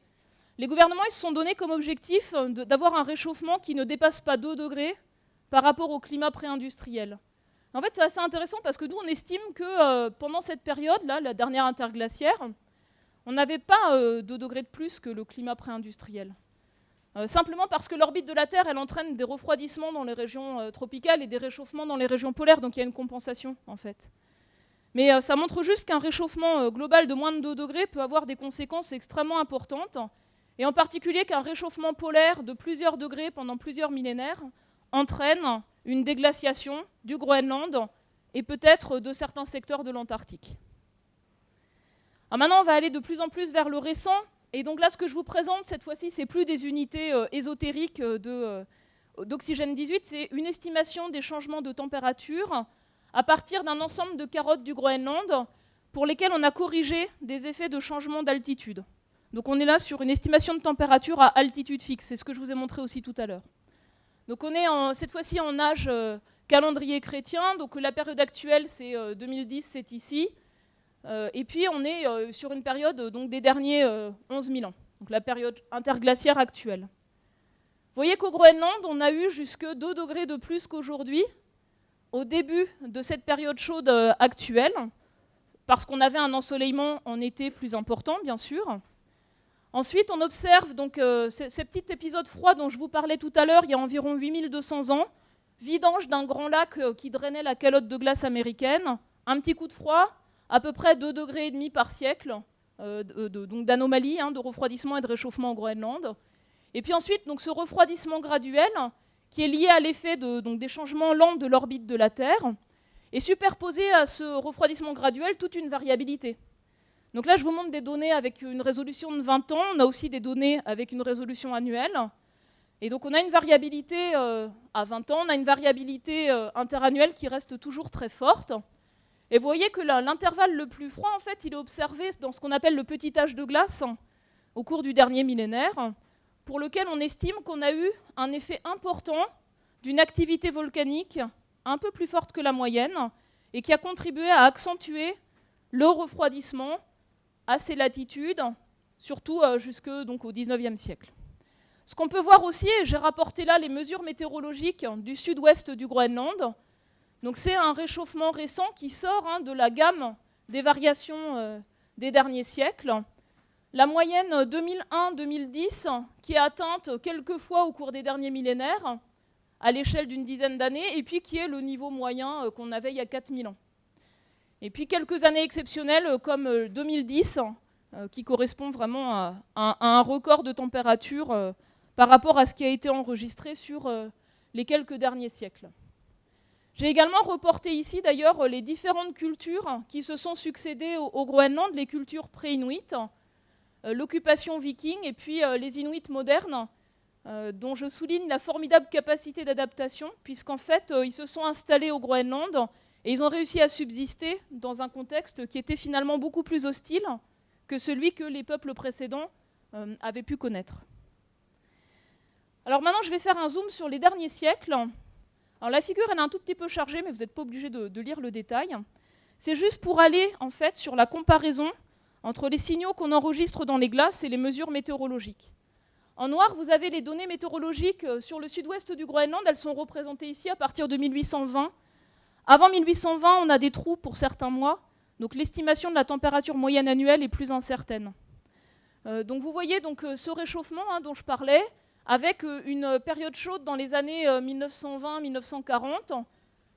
Les gouvernements ils se sont donnés comme objectif d'avoir un réchauffement qui ne dépasse pas 2 degrés par rapport au climat pré-industriel. En fait, c'est assez intéressant parce que nous, on estime que pendant cette période-là, la dernière interglaciaire, on n'avait pas 2 degrés de plus que le climat pré-industriel. Simplement parce que l'orbite de la Terre, elle entraîne des refroidissements dans les régions tropicales et des réchauffements dans les régions polaires, donc il y a une compensation, en fait. Mais ça montre juste qu'un réchauffement global de moins de 2 degrés peut avoir des conséquences extrêmement importantes, et en particulier qu'un réchauffement polaire de plusieurs degrés pendant plusieurs millénaires entraîne une déglaciation du Groenland et peut-être de certains secteurs de l'Antarctique. Alors maintenant, on va aller de plus en plus vers le récent. Et donc là, ce que je vous présente, cette fois-ci, c'est plus des unités ésotériques d'Oxygène 18, c'est une estimation des changements de température à partir d'un ensemble de carottes du Groenland pour lesquelles on a corrigé des effets de changement d'altitude. Donc on est là sur une estimation de température à altitude fixe, c'est ce que je vous ai montré aussi tout à l'heure. Donc on est cette fois-ci en âge calendrier chrétien, donc la période actuelle c'est 2010, c'est ici. Et puis on est sur une période donc, des derniers 11 000 ans, donc la période interglaciaire actuelle. Vous voyez qu'au Groenland, on a eu jusque 2 degrés de plus qu'aujourd'hui, au début de cette période chaude actuelle, parce qu'on avait un ensoleillement en été plus important, bien sûr. Ensuite, on observe donc, ces petits épisodes froids dont je vous parlais tout à l'heure, il y a environ 8200 ans, vidange d'un grand lac qui drainait la calotte de glace américaine, un petit coup de froid, à peu près 2,5 degrés par siècle, donc d'anomalie, de refroidissement et de réchauffement au Groenland. Et puis ensuite, donc, ce refroidissement graduel, qui est lié à l'effet des changements lents de l'orbite de la Terre, et superposé à ce refroidissement graduel toute une variabilité. Donc là, je vous montre des données avec une résolution de 20 ans, on a aussi des données avec une résolution annuelle. Et donc on a une variabilité à 20 ans, on a une variabilité interannuelle qui reste toujours très forte. Et vous voyez que l'intervalle le plus froid, en fait, il est observé dans ce qu'on appelle le petit âge de glace, au cours du dernier millénaire, pour lequel on estime qu'on a eu un effet important d'une activité volcanique un peu plus forte que la moyenne, et qui a contribué à accentuer le refroidissement à ces latitudes, surtout jusque donc, au XIXe siècle. Ce qu'on peut voir aussi, et j'ai rapporté là les mesures météorologiques du sud-ouest du Groenland, donc c'est un réchauffement récent qui sort de la gamme des variations des derniers siècles. La moyenne 2001-2010 qui est atteinte quelques fois au cours des derniers millénaires, à l'échelle d'une dizaine d'années, et puis qui est le niveau moyen qu'on avait il y a 4000 ans. Et puis quelques années exceptionnelles comme 2010, qui correspond vraiment à un record de température par rapport à ce qui a été enregistré sur les quelques derniers siècles. J'ai également reporté ici d'ailleurs les différentes cultures qui se sont succédées au Groenland, les cultures pré-inuites, l'occupation viking et puis les Inuits modernes, dont je souligne la formidable capacité d'adaptation, puisqu'en fait ils se sont installés au Groenland et ils ont réussi à subsister dans un contexte qui était finalement beaucoup plus hostile que celui que les peuples précédents avaient pu connaître. Alors maintenant je vais faire un zoom sur les derniers siècles. Alors la figure elle est un tout petit peu chargée, mais vous n'êtes pas obligé de lire le détail. C'est juste pour aller en fait sur la comparaison entre les signaux qu'on enregistre dans les glaces et les mesures météorologiques. En noir, vous avez les données météorologiques sur le sud-ouest du Groenland. Elles sont représentées ici à partir de 1820. Avant 1820, on a des trous pour certains mois. Donc l'estimation de la température moyenne annuelle est plus incertaine. Donc vous voyez donc, ce réchauffement dont je parlais, avec une période chaude dans les années 1920-1940,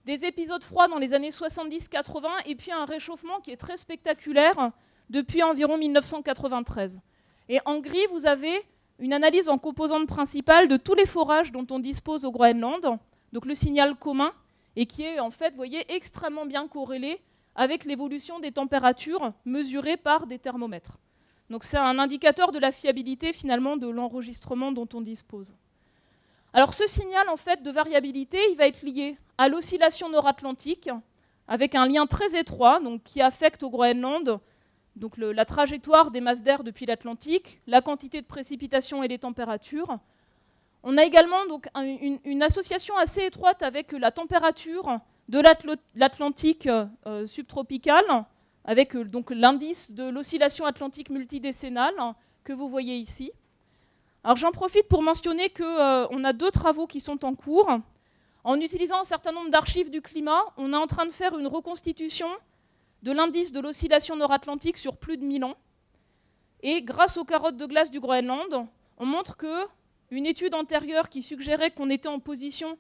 des épisodes froids dans les années 70-80, et puis un réchauffement qui est très spectaculaire depuis environ 1993. Et en gris, vous avez une analyse en composantes principales de tous les forages dont on dispose au Groenland, donc le signal commun, et qui est en fait, vous voyez, extrêmement bien corrélé avec l'évolution des températures mesurées par des thermomètres. Donc c'est un indicateur de la fiabilité finalement de l'enregistrement dont on dispose. Alors ce signal en fait de variabilité, il va être lié à l'oscillation nord-atlantique, avec un lien très étroit donc, qui affecte au Groenland donc la trajectoire des masses d'air depuis l'Atlantique, la quantité de précipitations et les températures. On a également donc, une association assez étroite avec la température de l'Atlantique subtropical, avec donc l'indice de l'oscillation atlantique multidécennale que vous voyez ici. Alors j'en profite pour mentionner qu'on a 2 travaux qui sont en cours. En utilisant un certain nombre d'archives du climat, on est en train de faire une reconstitution de l'indice de l'oscillation nord-atlantique sur plus de 1000 ans. Et grâce aux carottes de glace du Groenland, on montre qu'une étude antérieure qui suggérait qu'on était en position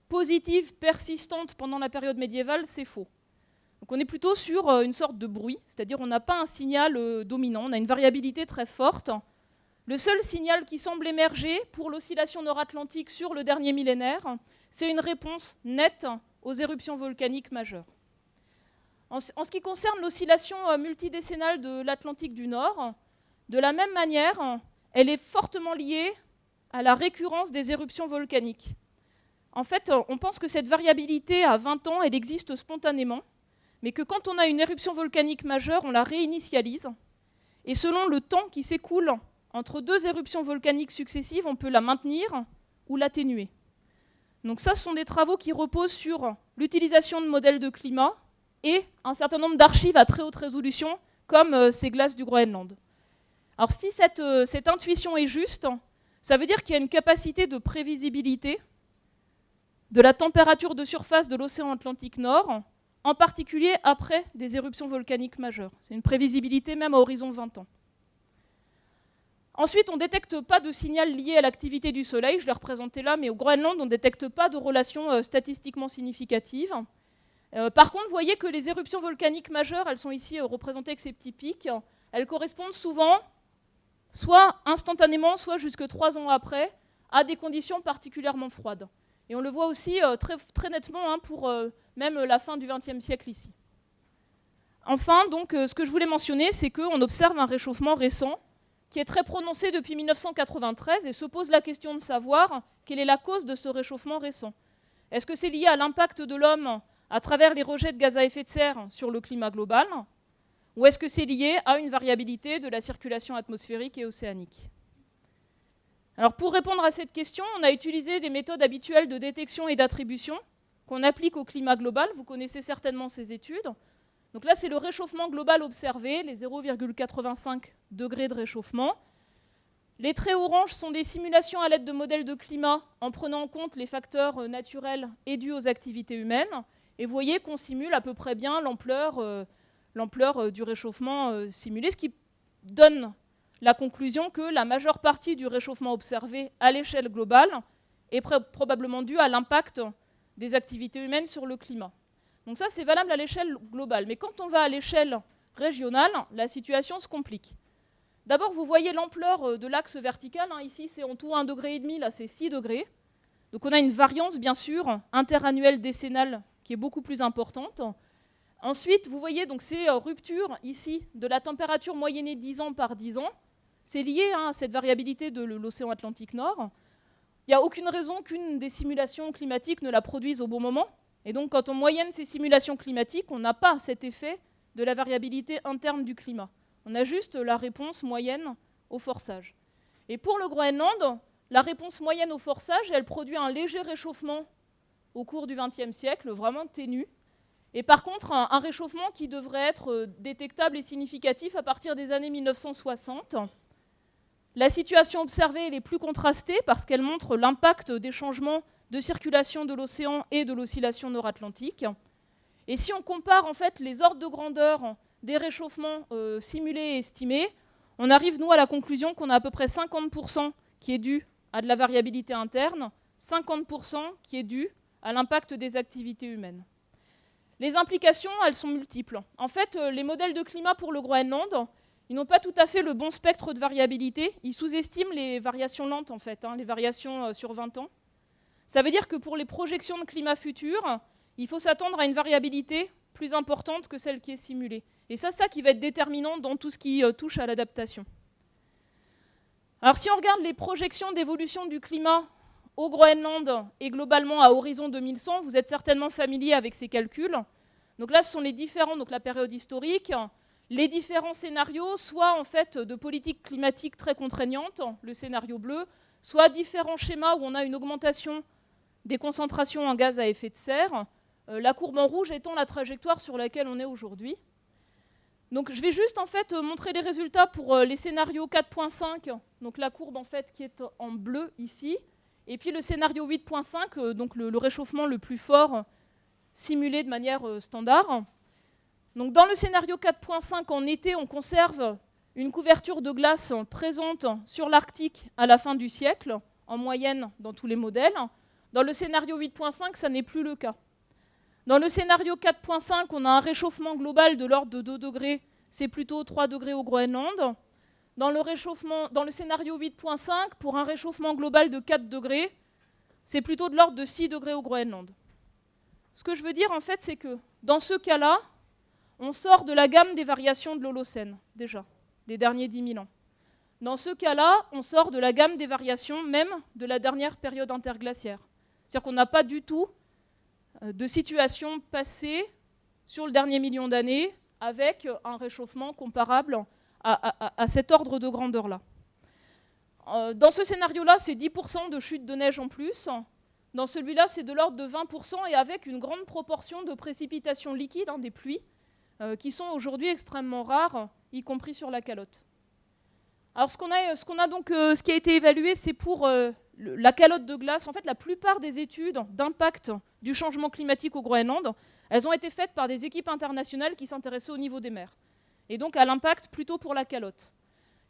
positive persistante pendant la période médiévale, c'est faux. Donc on est plutôt sur une sorte de bruit, c'est-à-dire on n'a pas un signal dominant, on a une variabilité très forte. Le seul signal qui semble émerger pour l'oscillation nord-atlantique sur le dernier millénaire, c'est une réponse nette aux éruptions volcaniques majeures. En ce qui concerne l'oscillation multidécennale de l'Atlantique du Nord, de la même manière, elle est fortement liée à la récurrence des éruptions volcaniques. En fait, on pense que cette variabilité à 20 ans, elle existe spontanément, mais que quand on a une éruption volcanique majeure, on la réinitialise. Et selon le temps qui s'écoule entre 2 éruptions volcaniques successives, on peut la maintenir ou l'atténuer. Donc ça, ce sont des travaux qui reposent sur l'utilisation de modèles de climat et un certain nombre d'archives à très haute résolution, comme ces glaces du Groenland. Alors si cette intuition est juste, ça veut dire qu'il y a une capacité de prévisibilité de la température de surface de l'océan Atlantique Nord, en particulier après des éruptions volcaniques majeures. C'est une prévisibilité même à horizon 20 ans. Ensuite, on ne détecte pas de signal lié à l'activité du Soleil, je l'ai représenté là, mais au Groenland, on ne détecte pas de relation statistiquement significative. Par contre, vous voyez que les éruptions volcaniques majeures, elles sont ici représentées avec ces petits pics, elles correspondent souvent, soit instantanément, soit jusque 3 ans après, à des conditions particulièrement froides. Et on le voit aussi très nettement pour même la fin du XXe siècle ici. Enfin, donc, ce que je voulais mentionner, c'est qu'on observe un réchauffement récent qui est très prononcé depuis 1993 et se pose la question de savoir quelle est la cause de ce réchauffement récent. Est-ce que c'est lié à l'impact de l'homme à travers les rejets de gaz à effet de serre sur le climat global, ou est-ce que c'est lié à une variabilité de la circulation atmosphérique et océanique? Alors pour répondre à cette question, on a utilisé les méthodes habituelles de détection et d'attribution qu'on applique au climat global. Vous connaissez certainement ces études. Donc là, c'est le réchauffement global observé, les 0,85 degrés de réchauffement. Les traits oranges sont des simulations à l'aide de modèles de climat en prenant en compte les facteurs naturels et dus aux activités humaines. Et vous voyez qu'on simule à peu près bien l'ampleur du réchauffement simulé, ce qui donne la conclusion que la majeure partie du réchauffement observé à l'échelle globale est probablement due à l'impact des activités humaines sur le climat. Donc ça, c'est valable à l'échelle globale. Mais quand on va à l'échelle régionale, la situation se complique. D'abord, vous voyez l'ampleur de l'axe vertical. Ici, c'est en tout 1,5 degré, là, c'est 6 degrés. Donc on a une variance, bien sûr, interannuelle décennale qui est beaucoup plus importante. Ensuite, vous voyez donc ces ruptures ici de la température moyennée 10 ans par 10 ans. C'est lié à cette variabilité de l'océan Atlantique Nord. Il n'y a aucune raison qu'une des simulations climatiques ne la produise au bon moment. Et donc, quand on moyenne ces simulations climatiques, on n'a pas cet effet de la variabilité interne du climat. On a juste la réponse moyenne au forçage. Et pour le Groenland, la réponse moyenne au forçage, elle produit un léger réchauffement au cours du XXe siècle, vraiment ténu. Et par contre, un réchauffement qui devrait être détectable et significatif à partir des années 1960. La situation observée elle est plus contrastée parce qu'elle montre l'impact des changements de circulation de l'océan et de l'oscillation nord-atlantique. Et si on compare en fait les ordres de grandeur des réchauffements simulés et estimés, on arrive nous à la conclusion qu'on a à peu près 50% qui est dû à de la variabilité interne, 50% qui est dû à l'impact des activités humaines. Les implications, elles sont multiples. En fait, les modèles de climat pour le Groenland, Ils n'ont pas tout à fait le bon spectre de variabilité. Ils sous-estiment les variations lentes, en fait, les variations sur 20 ans. Ça veut dire que pour les projections de climat futur, il faut s'attendre à une variabilité plus importante que celle qui est simulée. Et c'est ça qui va être déterminant dans tout ce qui touche à l'adaptation. Alors si on regarde les projections d'évolution du climat au Groenland et globalement à horizon 2100, vous êtes certainement familier avec ces calculs. Donc là, ce sont les différents, donc la période historique, les différents scénarios, soit en fait de politique climatique très contraignante, le scénario bleu, soit différents schémas où on a une augmentation des concentrations en gaz à effet de serre, la courbe en rouge étant la trajectoire sur laquelle on est aujourd'hui. Donc je vais juste en fait montrer les résultats pour les scénarios 4.5, donc la courbe en fait qui est en bleu ici, et puis le scénario 8.5, donc le réchauffement le plus fort simulé de manière standard. Donc dans le scénario 4.5 en été, on conserve une couverture de glace présente sur l'Arctique à la fin du siècle, en moyenne dans tous les modèles. Dans le scénario 8.5, ça n'est plus le cas. Dans le scénario 4.5, on a un réchauffement global de l'ordre de 2 degrés, c'est plutôt 3 degrés au Groenland. Dans le scénario 8.5, pour un réchauffement global de 4 degrés, c'est plutôt de l'ordre de 6 degrés au Groenland. Ce que je veux dire, en fait, c'est que dans ce cas-là, on sort de la gamme des variations de l'Holocène, déjà, des derniers 10 000 ans. Dans ce cas-là, on sort de la gamme des variations même de la dernière période interglaciaire. C'est-à-dire qu'on n'a pas du tout de situation passée sur le dernier million d'années avec un réchauffement comparable à cet ordre de grandeur-là. Dans ce scénario-là, c'est 10% de chute de neige en plus. Dans celui-là, c'est de l'ordre de 20% et avec une grande proportion de précipitations liquides, des pluies, qui sont aujourd'hui extrêmement rares, y compris sur la calotte. Alors ce qui a été évalué, c'est pour la calotte de glace. En fait, la plupart des études d'impact du changement climatique au Groenland, elles ont été faites par des équipes internationales qui s'intéressaient au niveau des mers. Et donc à l'impact plutôt pour la calotte.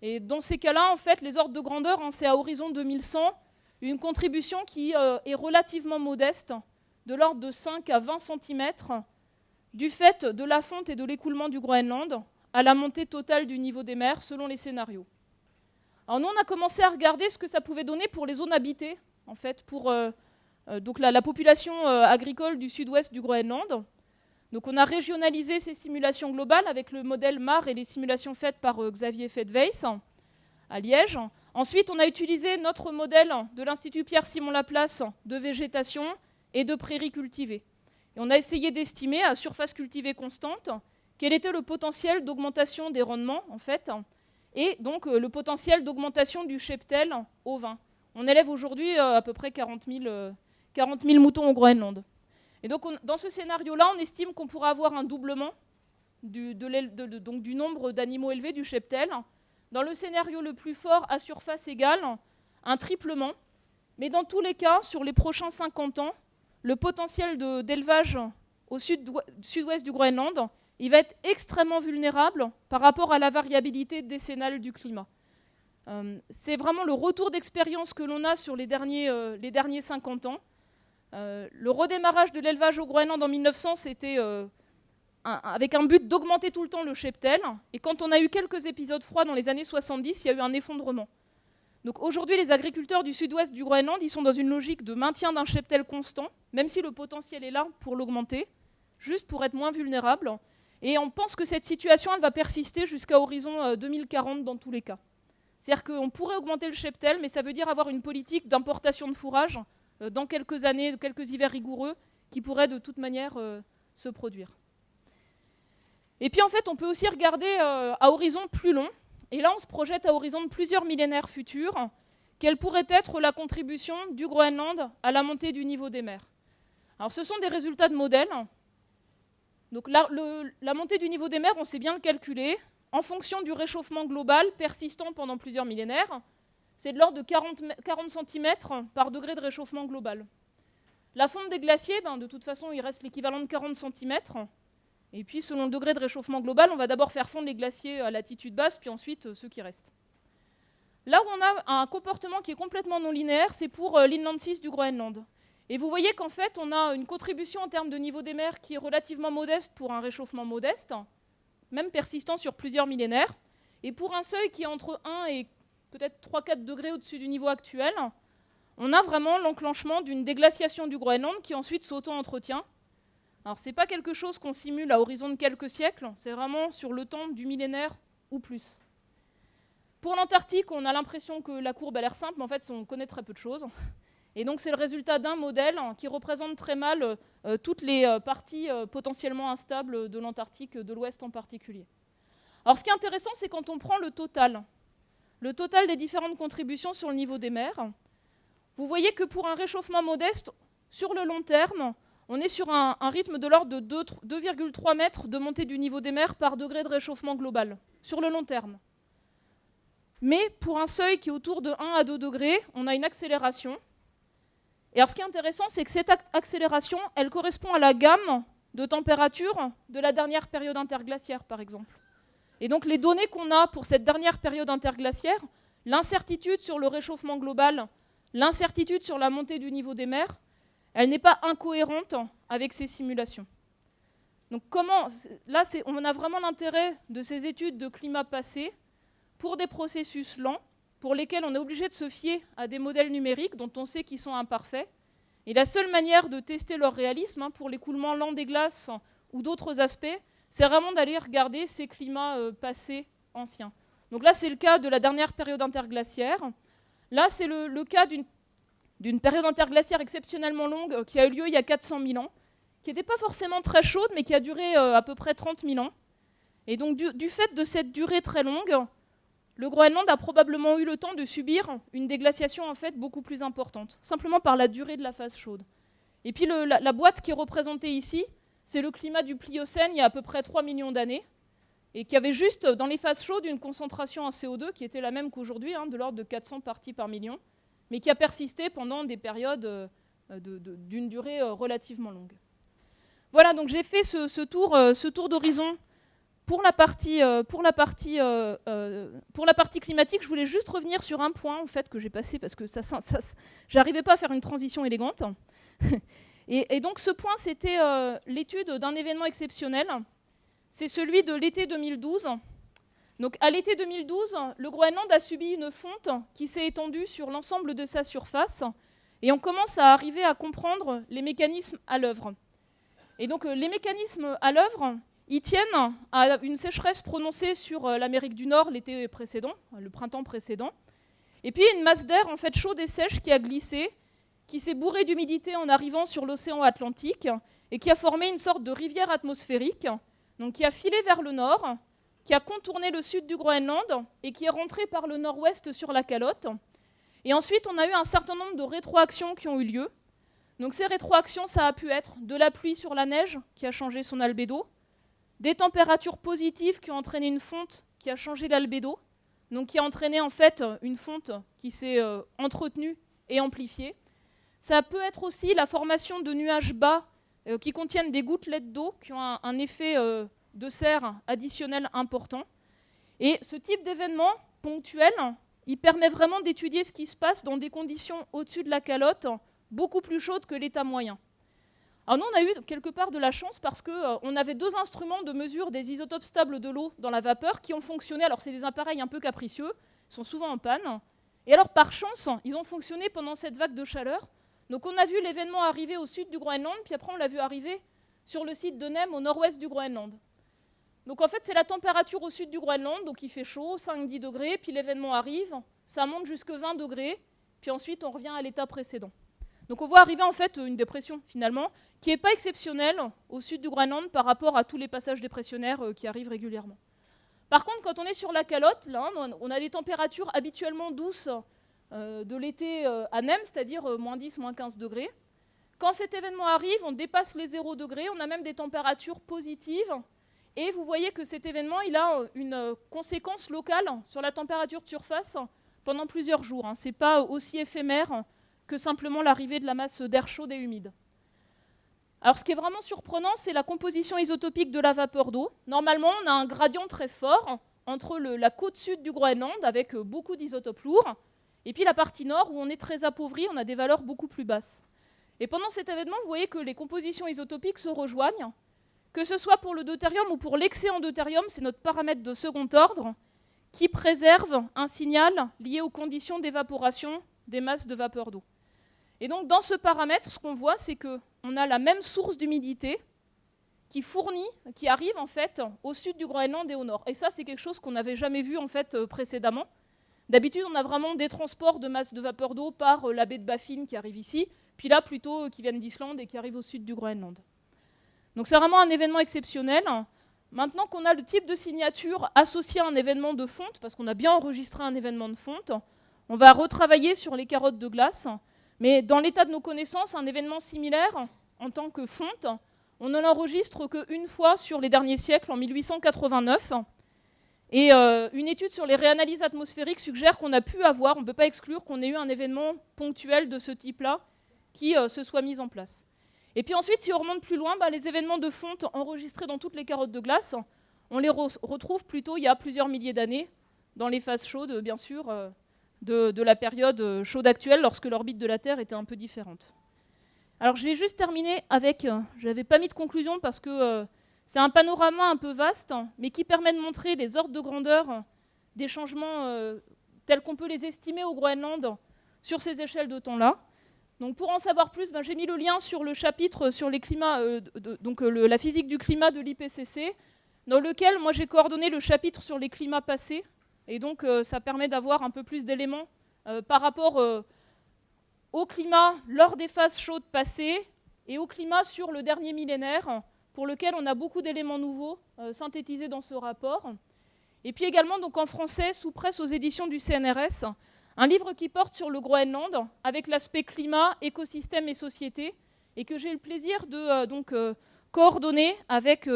Et dans ces cas-là, en fait, les ordres de grandeur, c'est à horizon 2100, une contribution qui est relativement modeste, de l'ordre de 5 à 20 cm, du fait de la fonte et de l'écoulement du Groenland à la montée totale du niveau des mers, selon les scénarios. Alors nous, on a commencé à regarder ce que ça pouvait donner pour les zones habitées, en fait, pour donc la population agricole du sud-ouest du Groenland. Donc on a régionalisé ces simulations globales avec le modèle MAR et les simulations faites par Xavier Fettweis à Liège. Ensuite, on a utilisé notre modèle de l'Institut Pierre-Simon-Laplace de végétation et de prairies cultivées. Et on a essayé d'estimer à surface cultivée constante quel était le potentiel d'augmentation des rendements, en fait, et donc le potentiel d'augmentation du cheptel au vin. On élève aujourd'hui à peu près 40 000 moutons au Groenland. Et donc dans ce scénario-là, on estime qu'on pourra avoir un doublement du nombre d'animaux élevés du cheptel. Dans le scénario le plus fort, à surface égale, un triplement. Mais dans tous les cas, sur les prochains 50 ans, le potentiel d'élevage au sud-ouest du Groenland, il va être extrêmement vulnérable par rapport à la variabilité décennale du climat. C'est vraiment le retour d'expérience que l'on a sur les derniers 50 ans. Le redémarrage de l'élevage au Groenland en 1900, c'était avec un but d'augmenter tout le temps le cheptel. Et quand on a eu quelques épisodes froids dans les années 70, il y a eu un effondrement. Donc aujourd'hui, les agriculteurs du sud-ouest du Groenland, ils sont dans une logique de maintien d'un cheptel constant, même si le potentiel est là pour l'augmenter, juste pour être moins vulnérables. Et on pense que cette situation, elle va persister jusqu'à horizon 2040 dans tous les cas. C'est-à-dire qu'on pourrait augmenter le cheptel, mais ça veut dire avoir une politique d'importation de fourrage dans quelques années, quelques hivers rigoureux, qui pourraient de toute manière se produire. Et puis en fait, on peut aussi regarder à horizon plus long, et là on se projette à horizon de plusieurs millénaires futurs, quelle pourrait être la contribution du Groenland à la montée du niveau des mers. Alors ce sont des résultats de modèles. Donc la montée du niveau des mers, on sait bien le calculer, en fonction du réchauffement global persistant pendant plusieurs millénaires. C'est de l'ordre de 40 cm par degré de réchauffement global. La fonte des glaciers, de toute façon, il reste l'équivalent de 40 cm. Et puis, selon le degré de réchauffement global, on va d'abord faire fondre les glaciers à latitude basse, puis ensuite ceux qui restent. Là où on a un comportement qui est complètement non linéaire, c'est pour l'inland 6 du Groenland. Et vous voyez qu'en fait, on a une contribution en termes de niveau des mers qui est relativement modeste pour un réchauffement modeste, même persistant sur plusieurs millénaires. Et pour un seuil qui est entre 1 et peut-être 3-4 degrés au-dessus du niveau actuel, on a vraiment l'enclenchement d'une déglaciation du Groenland qui ensuite s'auto-entretient. Alors ce n'est pas quelque chose qu'on simule à horizon de quelques siècles, c'est vraiment sur le temps du millénaire ou plus. Pour l'Antarctique, on a l'impression que la courbe a l'air simple, mais en fait on connaît très peu de choses. Et donc c'est le résultat d'un modèle qui représente très mal toutes les parties potentiellement instables de l'Antarctique, de l'Ouest en particulier. Alors ce qui est intéressant, c'est quand on prend le total des différentes contributions sur le niveau des mers. Vous voyez que pour un réchauffement modeste, sur le long terme, on est sur un rythme de l'ordre de 2,3 mètres de montée du niveau des mers par degré de réchauffement global, sur le long terme. Mais pour un seuil qui est autour de 1 à 2 degrés, on a une accélération. Et alors ce qui est intéressant, c'est que cette accélération, elle correspond à la gamme de température de la dernière période interglaciaire, par exemple. Et donc les données qu'on a pour cette dernière période interglaciaire, l'incertitude sur le réchauffement global, l'incertitude sur la montée du niveau des mers, elle n'est pas incohérente avec ces simulations. Donc là, on a vraiment l'intérêt de ces études de climat passé pour des processus lents, pour lesquels on est obligé de se fier à des modèles numériques dont on sait qu'ils sont imparfaits. Et la seule manière de tester leur réalisme pour l'écoulement lent des glaces ou d'autres aspects, c'est vraiment d'aller regarder ces climats passés anciens. Donc là, c'est le cas de la dernière période interglaciaire. Là, c'est le cas d'une période interglaciaire exceptionnellement longue qui a eu lieu il y a 400 000 ans, qui n'était pas forcément très chaude, mais qui a duré à peu près 30 000 ans. Et donc, du fait de cette durée très longue, le Groenland a probablement eu le temps de subir une déglaciation en fait beaucoup plus importante, simplement par la durée de la phase chaude. Et puis la boîte qui est représentée ici, c'est le climat du Pliocène il y a à peu près 3 millions d'années, et qui avait juste dans les phases chaudes une concentration en CO2 qui était la même qu'aujourd'hui, de l'ordre de 400 parties par million, mais qui a persisté pendant des périodes d'une durée relativement longue. Voilà, donc j'ai fait ce tour d'horizon. Pour la partie climatique, je voulais juste revenir sur un point en fait, que j'ai passé parce que j'arrivais pas à faire une transition élégante. et donc ce point, c'était l'étude d'un événement exceptionnel. C'est celui de l'été 2012. Donc à l'été 2012, le Groenland a subi une fonte qui s'est étendue sur l'ensemble de sa surface. Et on commence à arriver à comprendre les mécanismes à l'œuvre. Et donc les mécanismes à l'œuvre, ils tiennent à une sécheresse prononcée sur l'Amérique du Nord l'été précédent, le printemps précédent. Et puis une masse d'air en fait chaude et sèche qui a glissé, qui s'est bourrée d'humidité en arrivant sur l'océan Atlantique et qui a formé une sorte de rivière atmosphérique, donc qui a filé vers le nord, qui a contourné le sud du Groenland et qui est rentré par le nord-ouest sur la calotte. Et ensuite, on a eu un certain nombre de rétroactions qui ont eu lieu. Donc ces rétroactions, ça a pu être de la pluie sur la neige qui a changé son albédo, des températures positives qui ont entraîné une fonte qui a changé l'albédo, donc qui a entraîné en fait une fonte qui s'est entretenue et amplifiée. Ça peut être aussi la formation de nuages bas qui contiennent des gouttelettes d'eau qui ont un effet de serre additionnel important. Et ce type d'événement ponctuel, il permet vraiment d'étudier ce qui se passe dans des conditions au-dessus de la calotte beaucoup plus chaudes que l'état moyen. Alors nous, on a eu quelque part de la chance parce qu'on avait 2 instruments de mesure des isotopes stables de l'eau dans la vapeur qui ont fonctionné. Alors c'est des appareils un peu capricieux, ils sont souvent en panne. Et alors par chance, ils ont fonctionné pendant cette vague de chaleur. Donc on a vu l'événement arriver au sud du Groenland, puis après on l'a vu arriver sur le site de Nem au nord-ouest du Groenland. Donc en fait c'est la température au sud du Groenland, donc il fait chaud, 5-10 degrés, puis l'événement arrive, ça monte jusque 20 degrés, puis ensuite on revient à l'état précédent. Donc on voit arriver en fait une dépression finalement qui n'est pas exceptionnelle au sud du Groenland par rapport à tous les passages dépressionnaires qui arrivent régulièrement. Par contre, quand on est sur la calotte, là, on a des températures habituellement douces de l'été à Nem, c'est-à-dire moins 10, moins 15 degrés. Quand cet événement arrive, on dépasse les 0 degrés, on a même des températures positives. Et vous voyez que cet événement, il a une conséquence locale sur la température de surface pendant plusieurs jours. Ce n'est pas aussi éphémère que simplement l'arrivée de la masse d'air chaud et humide. Alors ce qui est vraiment surprenant, c'est la composition isotopique de la vapeur d'eau. Normalement, on a un gradient très fort entre la côte sud du Groenland, avec beaucoup d'isotopes lourds, et puis la partie nord, où on est très appauvri, on a des valeurs beaucoup plus basses. Et pendant cet événement, vous voyez que les compositions isotopiques se rejoignent, que ce soit pour le deutérium ou pour l'excès en deutérium, c'est notre paramètre de second ordre, qui préserve un signal lié aux conditions d'évaporation des masses de vapeur d'eau. Et donc dans ce paramètre, ce qu'on voit, c'est qu'on a la même source d'humidité qui arrive en fait au sud du Groenland et au nord. Et ça, c'est quelque chose qu'on n'avait jamais vu en fait précédemment. D'habitude, on a vraiment des transports de masse de vapeur d'eau par la baie de Baffin qui arrive ici, puis là plutôt qui viennent d'Islande et qui arrivent au sud du Groenland. Donc c'est vraiment un événement exceptionnel. Maintenant qu'on a le type de signature associé à un événement de fonte, parce qu'on a bien enregistré un événement de fonte, on va retravailler sur les carottes de glace. Mais dans l'état de nos connaissances, un événement similaire, en tant que fonte, on ne l'enregistre qu'une fois sur les derniers siècles, en 1889. Et une étude sur les réanalyses atmosphériques suggère qu'on a pu avoir, on ne peut pas exclure qu'on ait eu un événement ponctuel de ce type-là qui se soit mis en place. Et puis ensuite, si on remonte plus loin, les événements de fonte enregistrés dans toutes les carottes de glace, on les retrouve plutôt il y a plusieurs milliers d'années, dans les phases chaudes, bien sûr, de la période chaude actuelle, lorsque l'orbite de la Terre était un peu différente. Alors je vais juste terminer avec, je n'avais pas mis de conclusion parce que c'est un panorama un peu vaste, mais qui permet de montrer les ordres de grandeur des changements tels qu'on peut les estimer au Groenland sur ces échelles de temps-là. Donc pour en savoir plus, j'ai mis le lien sur le chapitre sur les climats, la physique du climat de l'IPCC, dans lequel moi j'ai coordonné le chapitre sur les climats passés, et donc ça permet d'avoir un peu plus d'éléments par rapport au climat lors des phases chaudes passées et au climat sur le dernier millénaire, pour lequel on a beaucoup d'éléments nouveaux synthétisés dans ce rapport. Et puis également, donc en français, sous presse aux éditions du CNRS, un livre qui porte sur le Groenland, avec l'aspect climat, écosystème et société, et que j'ai eu le plaisir de coordonner avec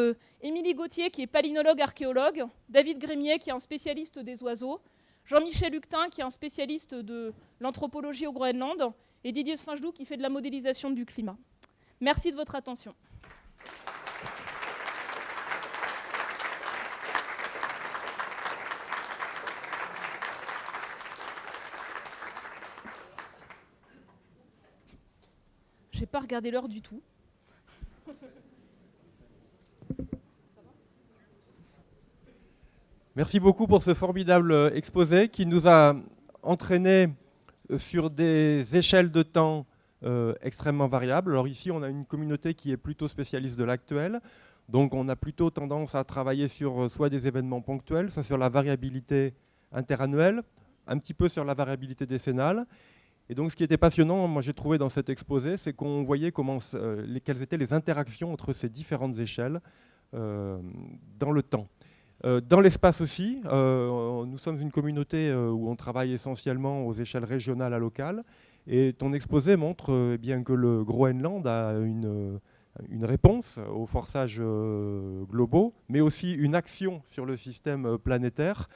Émilie Gauthier, qui est palynologue archéologue, David Grémier, qui est un spécialiste des oiseaux, Jean-Michel Huctin, qui est un spécialiste de l'anthropologie au Groenland, et Didier Sfingelou, qui fait de la modélisation du climat. Merci de votre attention. Je n'ai pas regardé l'heure du tout. Merci beaucoup pour ce formidable exposé qui nous a entraînés sur des échelles de temps extrêmement variables. Alors ici, on a une communauté qui est plutôt spécialiste de l'actuel. Donc on a plutôt tendance à travailler sur soit des événements ponctuels, soit sur la variabilité interannuelle, un petit peu sur la variabilité décennale. Et donc ce qui était passionnant, moi j'ai trouvé dans cet exposé, c'est qu'on voyait quelles étaient les interactions entre ces différentes échelles dans le temps. Dans l'espace aussi, nous sommes une communauté où on travaille essentiellement aux échelles régionales à locales. Et ton exposé montre bien que le Groenland a une réponse aux forçages globaux, mais aussi une action sur le système planétaire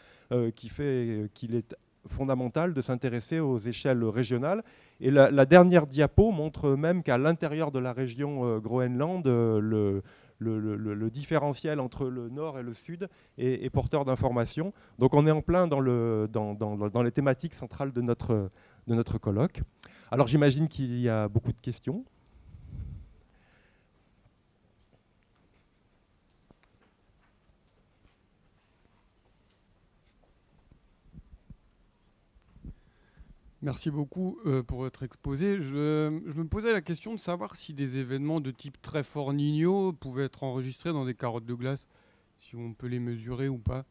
qui fait qu'il est fondamental de s'intéresser aux échelles régionales. Et la dernière diapo montre même qu'à l'intérieur de la région Groenland, le différentiel entre le nord et le sud est porteur d'informations. Donc on est en plein dans les thématiques centrales de notre colloque. Alors j'imagine qu'il y a beaucoup de questions. Merci beaucoup pour votre exposé. Je me posais la question de savoir si des événements de type très fort Niño pouvaient être enregistrés dans des carottes de glace, si on peut les mesurer ou pas.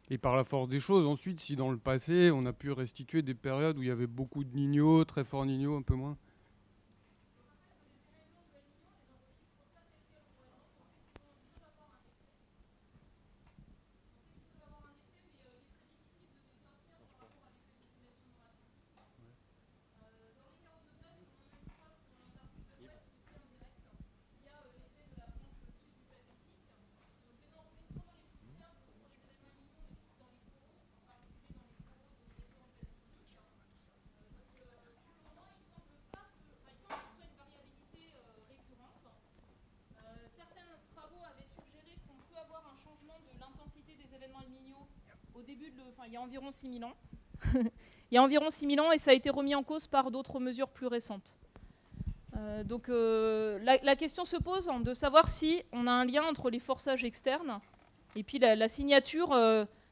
Et par la force des choses, ensuite, si dans le passé, on a pu restituer des périodes où il y avait beaucoup de Niño, très fort Niño, un peu moins. Il y a environ 6000 ans. Il y a environ 6000 ans et ça a été remis en cause par d'autres mesures plus récentes. La question se pose de savoir si on a un lien entre les forçages externes et puis la signature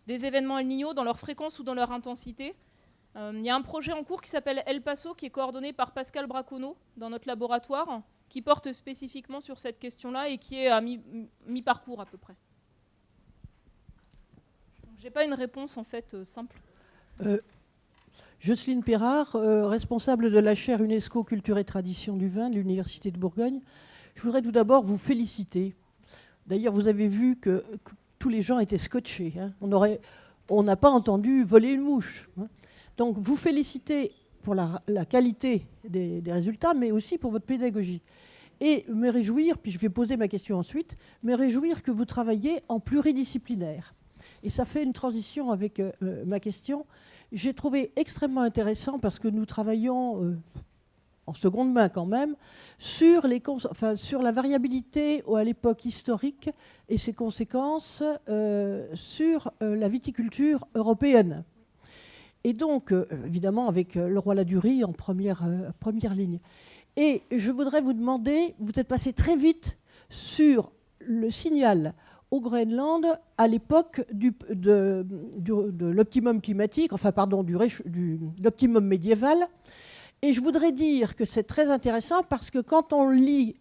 des événements El Niño dans leur fréquence ou dans leur intensité. Il y a un projet en cours qui s'appelle El Paso, qui est coordonné par Pascal Braconneau dans notre laboratoire, qui porte spécifiquement sur cette question-là et qui est à mi-parcours à peu près. Je n'ai pas une réponse en fait simple. Jocelyne Perrard, responsable de la chaire UNESCO Culture et Tradition du vin de l'Université de Bourgogne. Je voudrais tout d'abord vous féliciter. D'ailleurs, vous avez vu que tous les gens étaient scotchés. Hein. On n'a pas entendu voler une mouche. Hein. Donc, vous félicitez pour la qualité des résultats, mais aussi pour votre pédagogie. Et me réjouir, puis je vais poser ma question ensuite, me réjouir que vous travaillez en pluridisciplinaire. Et ça fait une transition avec ma question. J'ai trouvé extrêmement intéressant parce que nous travaillons en seconde main quand même sur la variabilité à l'époque historique et ses conséquences sur la viticulture européenne. Et donc, évidemment, avec le roi Ladurie en première ligne. Et je voudrais vous demander, vous êtes passé très vite sur le signal au Groenland à l'époque de l'optimum climatique, de l'optimum médiéval. Et je voudrais dire que c'est très intéressant parce que quand on lit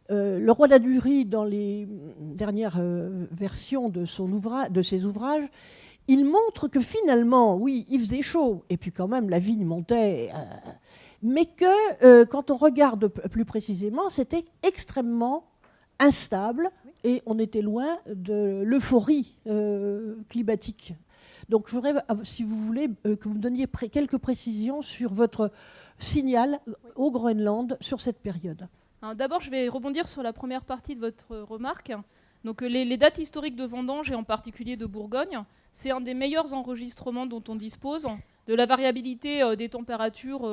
le roi Ladurie dans les dernières versions de ses ouvrages, il montre que finalement, oui, il faisait chaud, et puis quand même la vigne montait, mais que quand on regarde plus précisément, c'était extrêmement instable et on était loin de l'euphorie climatique. Donc je voudrais, si vous voulez, que vous me donniez quelques précisions sur votre signal au Groenland sur cette période. D'abord, je vais rebondir sur la première partie de votre remarque. Donc les dates historiques de vendange, et en particulier de Bourgogne, c'est un des meilleurs enregistrements dont on dispose de la variabilité des températures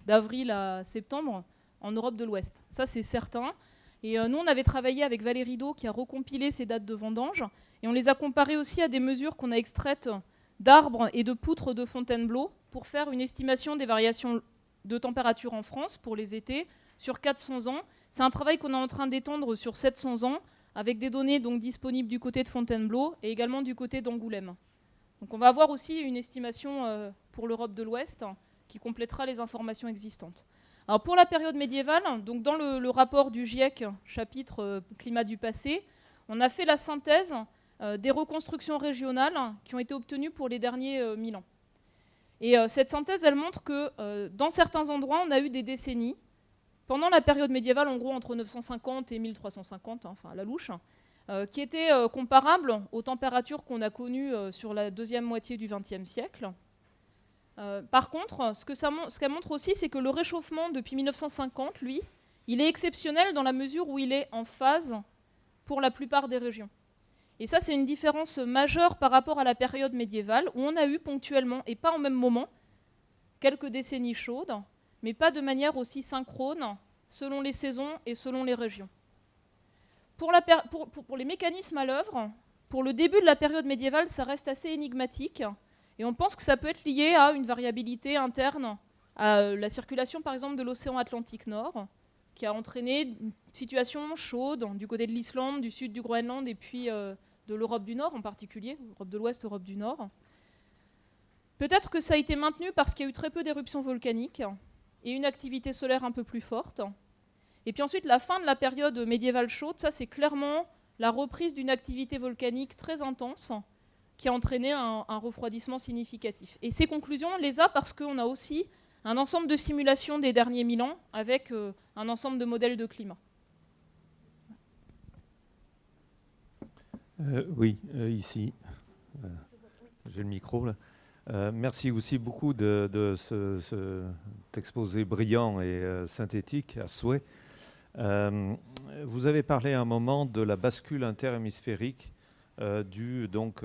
d'avril à septembre en Europe de l'Ouest. Ça, c'est certain. Et nous, on avait travaillé avec Valérie Do, qui a recompilé ces dates de vendange, et on les a comparées aussi à des mesures qu'on a extraites d'arbres et de poutres de Fontainebleau pour faire une estimation des variations de température en France pour les étés sur 400 ans. C'est un travail qu'on est en train d'étendre sur 700 ans, avec des données donc disponibles du côté de Fontainebleau et également du côté d'Angoulême. Donc on va avoir aussi une estimation pour l'Europe de l'Ouest qui complétera les informations existantes. Alors pour la période médiévale, donc dans le rapport du GIEC, chapitre climat du passé, on a fait la synthèse des reconstructions régionales qui ont été obtenues pour les derniers 1000 ans. Et cette synthèse, elle montre que dans certains endroits, on a eu des décennies, pendant la période médiévale, en gros entre 950 et 1350, enfin à la louche, qui étaient comparables aux températures qu'on a connues sur la deuxième moitié du XXe siècle. Par contre, ce qu'elle montre aussi, c'est que le réchauffement depuis 1950, lui, il est exceptionnel dans la mesure où il est en phase pour la plupart des régions. Et ça, c'est une différence majeure par rapport à la période médiévale, où on a eu ponctuellement, et pas en même moment, quelques décennies chaudes, mais pas de manière aussi synchrone, selon les saisons et selon les régions. Pour les mécanismes à l'œuvre, pour le début de la période médiévale, ça reste assez énigmatique, et on pense que ça peut être lié à une variabilité interne, à la circulation par exemple de l'océan Atlantique Nord, qui a entraîné une situation chaude du côté de l'Islande, du sud du Groenland, et puis de l'Europe du Nord en particulier, Europe de l'Ouest, Europe du Nord. Peut-être que ça a été maintenu parce qu'il y a eu très peu d'éruptions volcaniques, et une activité solaire un peu plus forte. Et puis ensuite, la fin de la période médiévale chaude, ça c'est clairement la reprise d'une activité volcanique très intense qui a entraîné un refroidissement significatif. Et ces conclusions, on les a parce qu'on a aussi un ensemble de simulations des derniers 1000 ans avec un ensemble de modèles de climat. Oui, ici. J'ai le micro là. Merci aussi beaucoup de cet exposé brillant et synthétique à souhait. Vous avez parlé à un moment de la bascule interhémisphérique due donc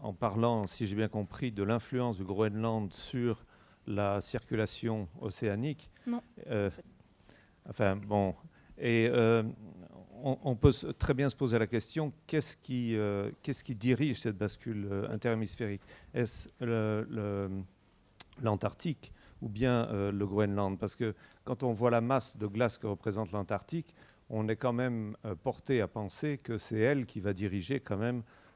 en parlant, si j'ai bien compris, de l'influence du Groenland sur la circulation océanique. Non. Enfin bon, et on peut très bien se poser la question, qu'est-ce qui dirige cette bascule interhémisphérique? Est-ce l'Antarctique ou bien le Groenland? Parce que quand on voit la masse de glace que représente l'Antarctique, on est quand même porté à penser que c'est elle qui va diriger quand même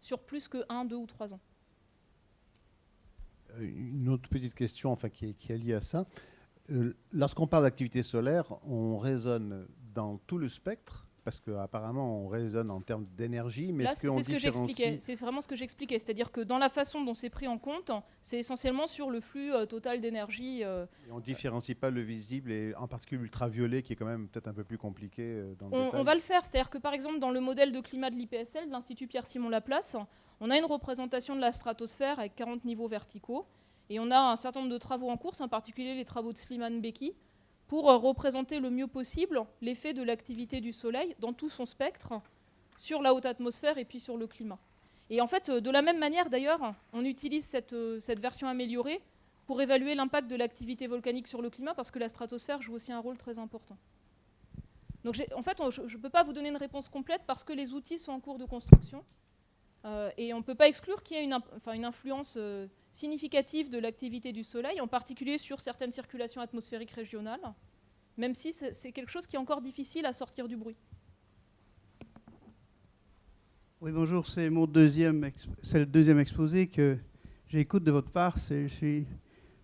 sur plus que 1, 2 ou 3 ans. Une autre petite question qui est liée à ça. Lorsqu'on parle d'activité solaire, on raisonne dans tout le spectre, parce qu'apparemment on raisonne en termes d'énergie, mais là, est-ce qu'on j'expliquais. C'est vraiment ce que j'expliquais. C'est-à-dire que dans la façon dont c'est pris en compte, c'est essentiellement sur le flux total d'énergie. Et on ne différencie pas le visible, et en particulier l'ultraviolet, qui est quand même peut-être un peu plus compliqué dans le détail. On va le faire. C'est-à-dire que par exemple, dans le modèle de climat de l'IPSL, de l'Institut Pierre-Simon-Laplace, on a une représentation de la stratosphère avec 40 niveaux verticaux. Et on a un certain nombre de travaux en cours, en particulier les travaux de Sliman-Becky, pour représenter le mieux possible l'effet de l'activité du Soleil dans tout son spectre sur la haute atmosphère et puis sur le climat. Et en fait, de la même manière d'ailleurs, on utilise cette version améliorée pour évaluer l'impact de l'activité volcanique sur le climat, parce que la stratosphère joue aussi un rôle très important. Donc en fait, je ne peux pas vous donner une réponse complète parce que les outils sont en cours de construction. Et on ne peut pas exclure qu'il y ait une influence significative de l'activité du Soleil, en particulier sur certaines circulations atmosphériques régionales, même si c'est quelque chose qui est encore difficile à sortir du bruit. Oui, bonjour, c'est le deuxième exposé que j'écoute de votre part. Je suis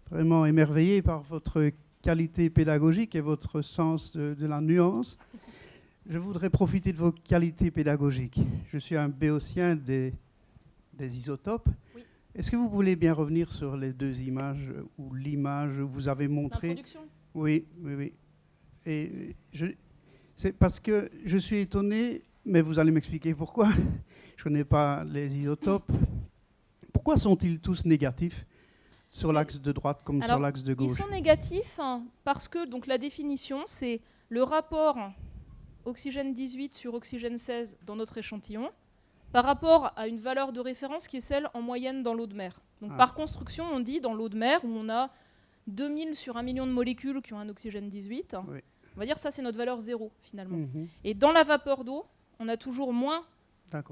vraiment émerveillé par votre qualité pédagogique et votre sens de la nuance. Je voudrais profiter de vos qualités pédagogiques. Je suis un béotien des isotopes. Oui. Est-ce que vous voulez bien revenir sur les deux images ou l'image que vous avez montrée? L'introduction ? Oui. Et c'est parce que je suis étonné, mais vous allez m'expliquer pourquoi. Je ne connais pas les isotopes. Pourquoi sont-ils tous négatifs sur l'axe de droite comme sur l'axe de gauche? Ils sont négatifs parce que donc, la définition, c'est le rapport oxygène 18 sur oxygène 16 dans notre échantillon, par rapport à une valeur de référence qui est celle en moyenne dans l'eau de mer. Donc par construction, on dit dans l'eau de mer, où on a 2000 sur 1 million de molécules qui ont un oxygène 18, oui. On va dire ça c'est notre valeur 0 finalement. Et dans la vapeur d'eau, on a toujours moins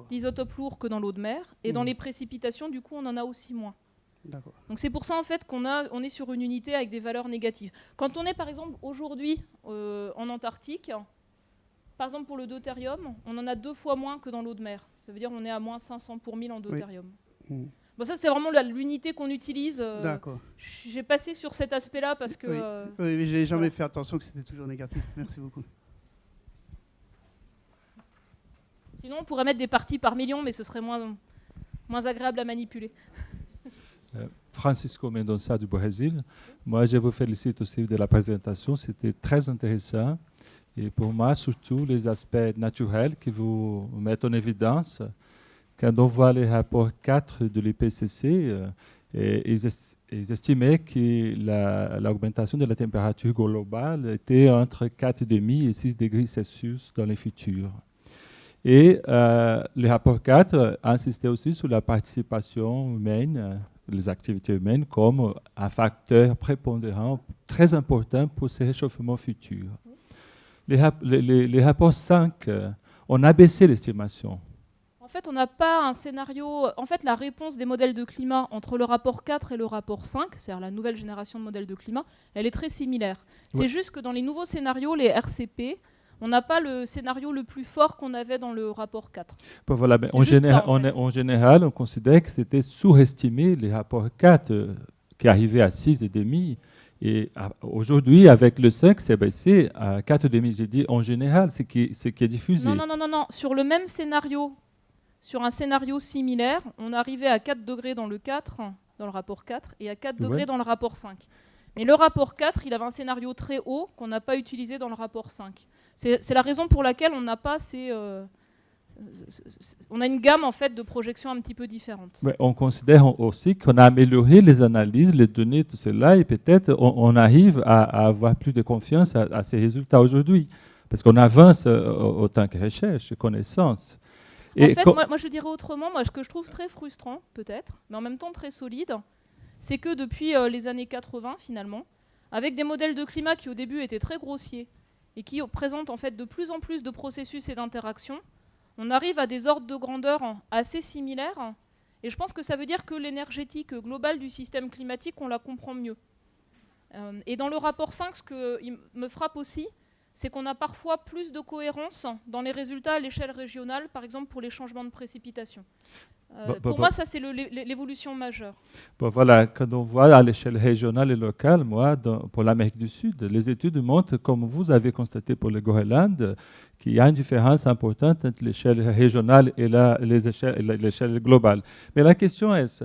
d'isotopes lourds que dans l'eau de mer, et dans les précipitations, du coup, on en a aussi moins. Donc c'est pour ça en fait on est sur une unité avec des valeurs négatives. Quand on est par exemple aujourd'hui en Antarctique, par exemple, pour le deutérium, on en a 2 fois moins que dans l'eau de mer. Ça veut dire qu'on est à moins 500 pour 1000 en deutérium. Oui. Bon, ça, c'est vraiment l'unité qu'on utilise. D'accord. J'ai passé sur cet aspect-là parce que... Oui, j'ai jamais fait attention que c'était toujours négatif. Merci beaucoup. Sinon, on pourrait mettre des parties par million, mais ce serait moins agréable à manipuler. Francisco Mendonça du Brésil. Moi, je vous félicite aussi de la présentation. C'était très intéressant. Et pour moi, surtout, les aspects naturels qui vous mettent en évidence. Quand on voit les rapports 4 de l'IPCC, ils estimaient que l'augmentation de la température globale était entre 4,5 et 6 degrés Celsius dans le futur. Et le rapport 4 insistait aussi sur la participation humaine, les activités humaines, comme un facteur prépondérant très important pour ce réchauffement futur. Les rapports 5, on a baissé l'estimation. En fait, on n'a pas un scénario... En fait, la réponse des modèles de climat entre le rapport 4 et le rapport 5, c'est-à-dire la nouvelle génération de modèles de climat, elle est très similaire. Ouais. C'est juste que dans les nouveaux scénarios, les RCP, on n'a pas le scénario le plus fort qu'on avait dans le rapport 4. Bon, voilà, mais en général, on considère que c'était sous-estimé les rapports 4 qui arrivaient à 6,5. Et aujourd'hui, avec le 5, c'est baissé à 4,5. J'ai dit en général, ce qui est diffusé. Non. Sur le même scénario, sur un scénario similaire, on arrivait à 4 degrés dans le 4, dans le rapport 4, et à 4 degrés dans le rapport 5. Mais le rapport 4, il avait un scénario très haut qu'on n'a pas utilisé dans le rapport 5. C'est la raison pour laquelle on n'a pas on a une gamme en fait de projections un petit peu différente. Mais on considère aussi qu'on a amélioré les analyses, les données, tout cela, et peut-être on arrive à avoir plus de confiance à ces résultats aujourd'hui, parce qu'on avance autant que recherche, connaissance. En fait, moi je dirais autrement, ce que je trouve très frustrant peut-être, mais en même temps très solide, c'est que depuis les années 80 finalement, avec des modèles de climat qui au début étaient très grossiers et qui présentent en fait de plus en plus de processus et d'interactions, on arrive à des ordres de grandeur assez similaires, et je pense que ça veut dire que l'énergétique globale du système climatique, on la comprend mieux. Et dans le rapport 5, ce qui me frappe aussi, c'est qu'on a parfois plus de cohérence dans les résultats à l'échelle régionale, par exemple pour les changements de précipitations. Pour moi, ça, c'est l'évolution majeure. Bon, voilà, quand on voit à l'échelle régionale et locale, moi, pour l'Amérique du Sud, les études montrent, comme vous avez constaté pour le Groenland, qu'il y a une différence importante entre l'échelle régionale et l'échelle globale. Mais la question est,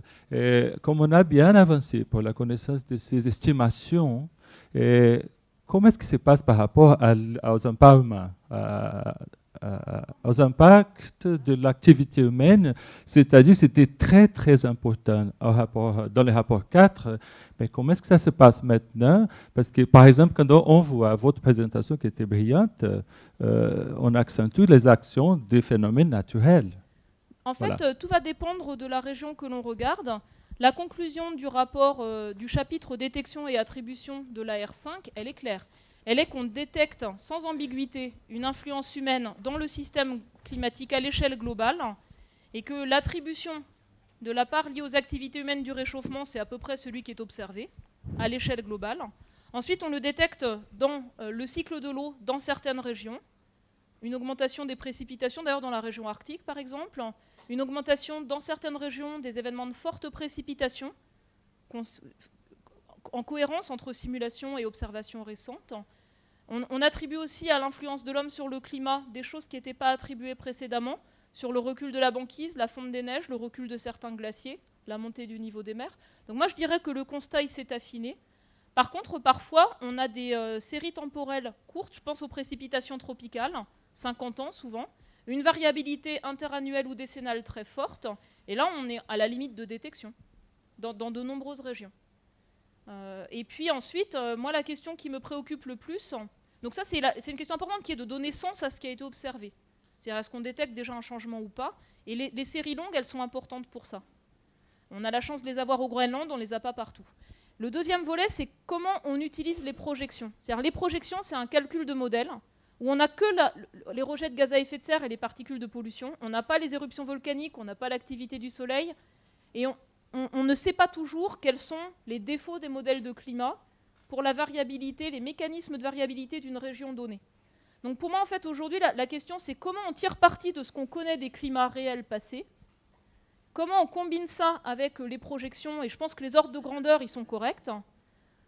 comme on a bien avancé pour la connaissance de ces estimations, comment est-ce que ça se passe par rapport aux impacts de l'activité humaine, c'est-à-dire c'était très très important dans le rapport 4, mais comment est-ce que ça se passe maintenant? Parce que par exemple, quand on voit votre présentation qui était brillante, on accentue les actions des phénomènes naturels. En fait, tout va dépendre de la région que l'on regarde. La conclusion du rapport du chapitre détection et attribution de la R5, elle est claire. Elle est qu'on détecte sans ambiguïté une influence humaine dans le système climatique à l'échelle globale et que l'attribution de la part liée aux activités humaines du réchauffement, c'est à peu près celui qui est observé à l'échelle globale. Ensuite, on le détecte dans le cycle de l'eau dans certaines régions, une augmentation des précipitations, d'ailleurs dans la région arctique par exemple, une augmentation dans certaines régions des événements de forte précipitation, en cohérence entre simulation et observation récente. On attribue aussi à l'influence de l'homme sur le climat des choses qui n'étaient pas attribuées précédemment, sur le recul de la banquise, la fonte des neiges, le recul de certains glaciers, la montée du niveau des mers. Donc moi je dirais que le constat s'est affiné. Par contre, parfois, on a des séries temporelles courtes, je pense aux précipitations tropicales, 50 ans souvent, une variabilité interannuelle ou décennale très forte, et là on est à la limite de détection dans de nombreuses régions. Et puis ensuite, moi la question qui me préoccupe le plus, donc ça c'est une question importante qui est de donner sens à ce qui a été observé. C'est-à-dire est-ce qu'on détecte déjà un changement ou pas? Et les séries longues, elles sont importantes pour ça. On a la chance de les avoir au Groenland, on ne les a pas partout. Le deuxième volet, c'est comment on utilise les projections. C'est-à-dire les projections, c'est un calcul de modèle où on n'a que les rejets de gaz à effet de serre et les particules de pollution. On n'a pas les éruptions volcaniques, on n'a pas l'activité du soleil. Et on ne sait pas toujours quels sont les défauts des modèles de climat pour la variabilité, les mécanismes de variabilité d'une région donnée. Donc pour moi, en fait, aujourd'hui, la question, c'est comment on tire parti de ce qu'on connaît des climats réels passés, comment on combine ça avec les projections, et je pense que les ordres de grandeur, ils sont corrects,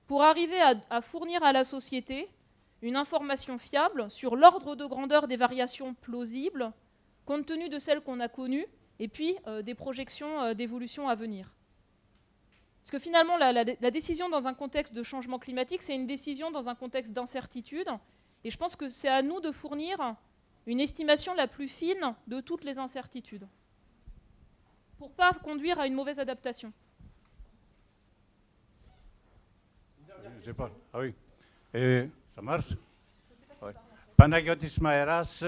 pour arriver à fournir à la société une information fiable sur l'ordre de grandeur des variations plausibles, compte tenu de celles qu'on a connues, et puis des projections d'évolution à venir. Parce que finalement, la décision dans un contexte de changement climatique, c'est une décision dans un contexte d'incertitude. Et je pense que c'est à nous de fournir une estimation la plus fine de toutes les incertitudes, pour ne pas conduire à une mauvaise adaptation. Je sais pas. Ah oui. Et ça marche? Ouais. Panagiotis Maëras,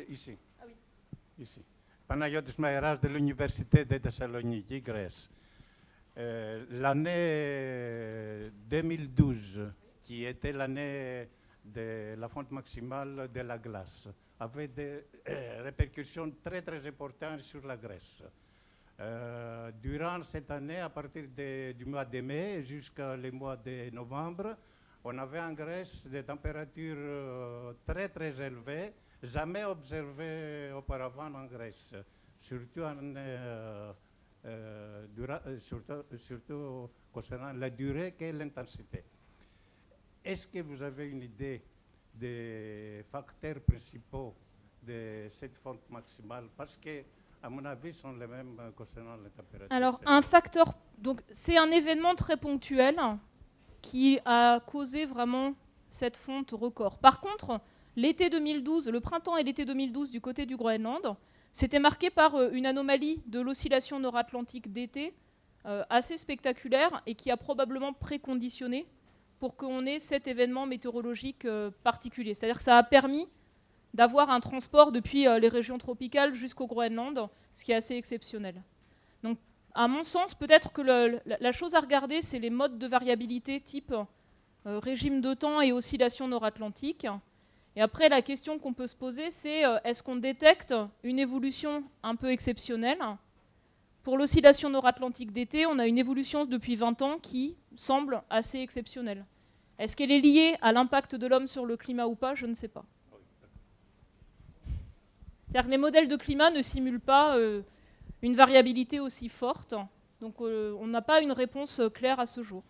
ici. Ah oui. Ici. Panagiotis Maëras de l'Université de Thessaloniki, Grèce. L'année 2012, qui était l'année de la fonte maximale de la glace, avait des répercussions très très importantes sur la Grèce. Durant cette année, à partir du mois de mai jusqu'au mois de novembre, on avait en Grèce des températures très très élevées, jamais observées auparavant en Grèce, surtout surtout concernant la durée et l'intensité. Est-ce que vous avez une idée des facteurs principaux de cette fonte maximale? Parce que, à mon avis, sont les mêmes concernant les températures. Alors, un facteur, donc c'est un événement très ponctuel qui a causé vraiment cette fonte record. Par contre, l'été 2012, le printemps et l'été 2012 du côté du Groenland, c'était marqué par une anomalie de l'oscillation nord-atlantique d'été assez spectaculaire et qui a probablement préconditionné pour qu'on ait cet événement météorologique particulier. C'est-à-dire que ça a permis d'avoir un transport depuis les régions tropicales jusqu'au Groenland, ce qui est assez exceptionnel. Donc, à mon sens, peut-être que la chose à regarder, c'est les modes de variabilité type régime de temps et oscillation nord-atlantique. Et après, la question qu'on peut se poser, c'est est-ce qu'on détecte une évolution un peu exceptionnelle? Pour l'oscillation nord-atlantique d'été, on a une évolution depuis 20 ans qui semble assez exceptionnelle. Est-ce qu'elle est liée à l'impact de l'homme sur le climat ou pas? Je ne sais pas. C'est-à-dire que les modèles de climat ne simulent pas une variabilité aussi forte. Donc on n'a pas une réponse claire à ce jour.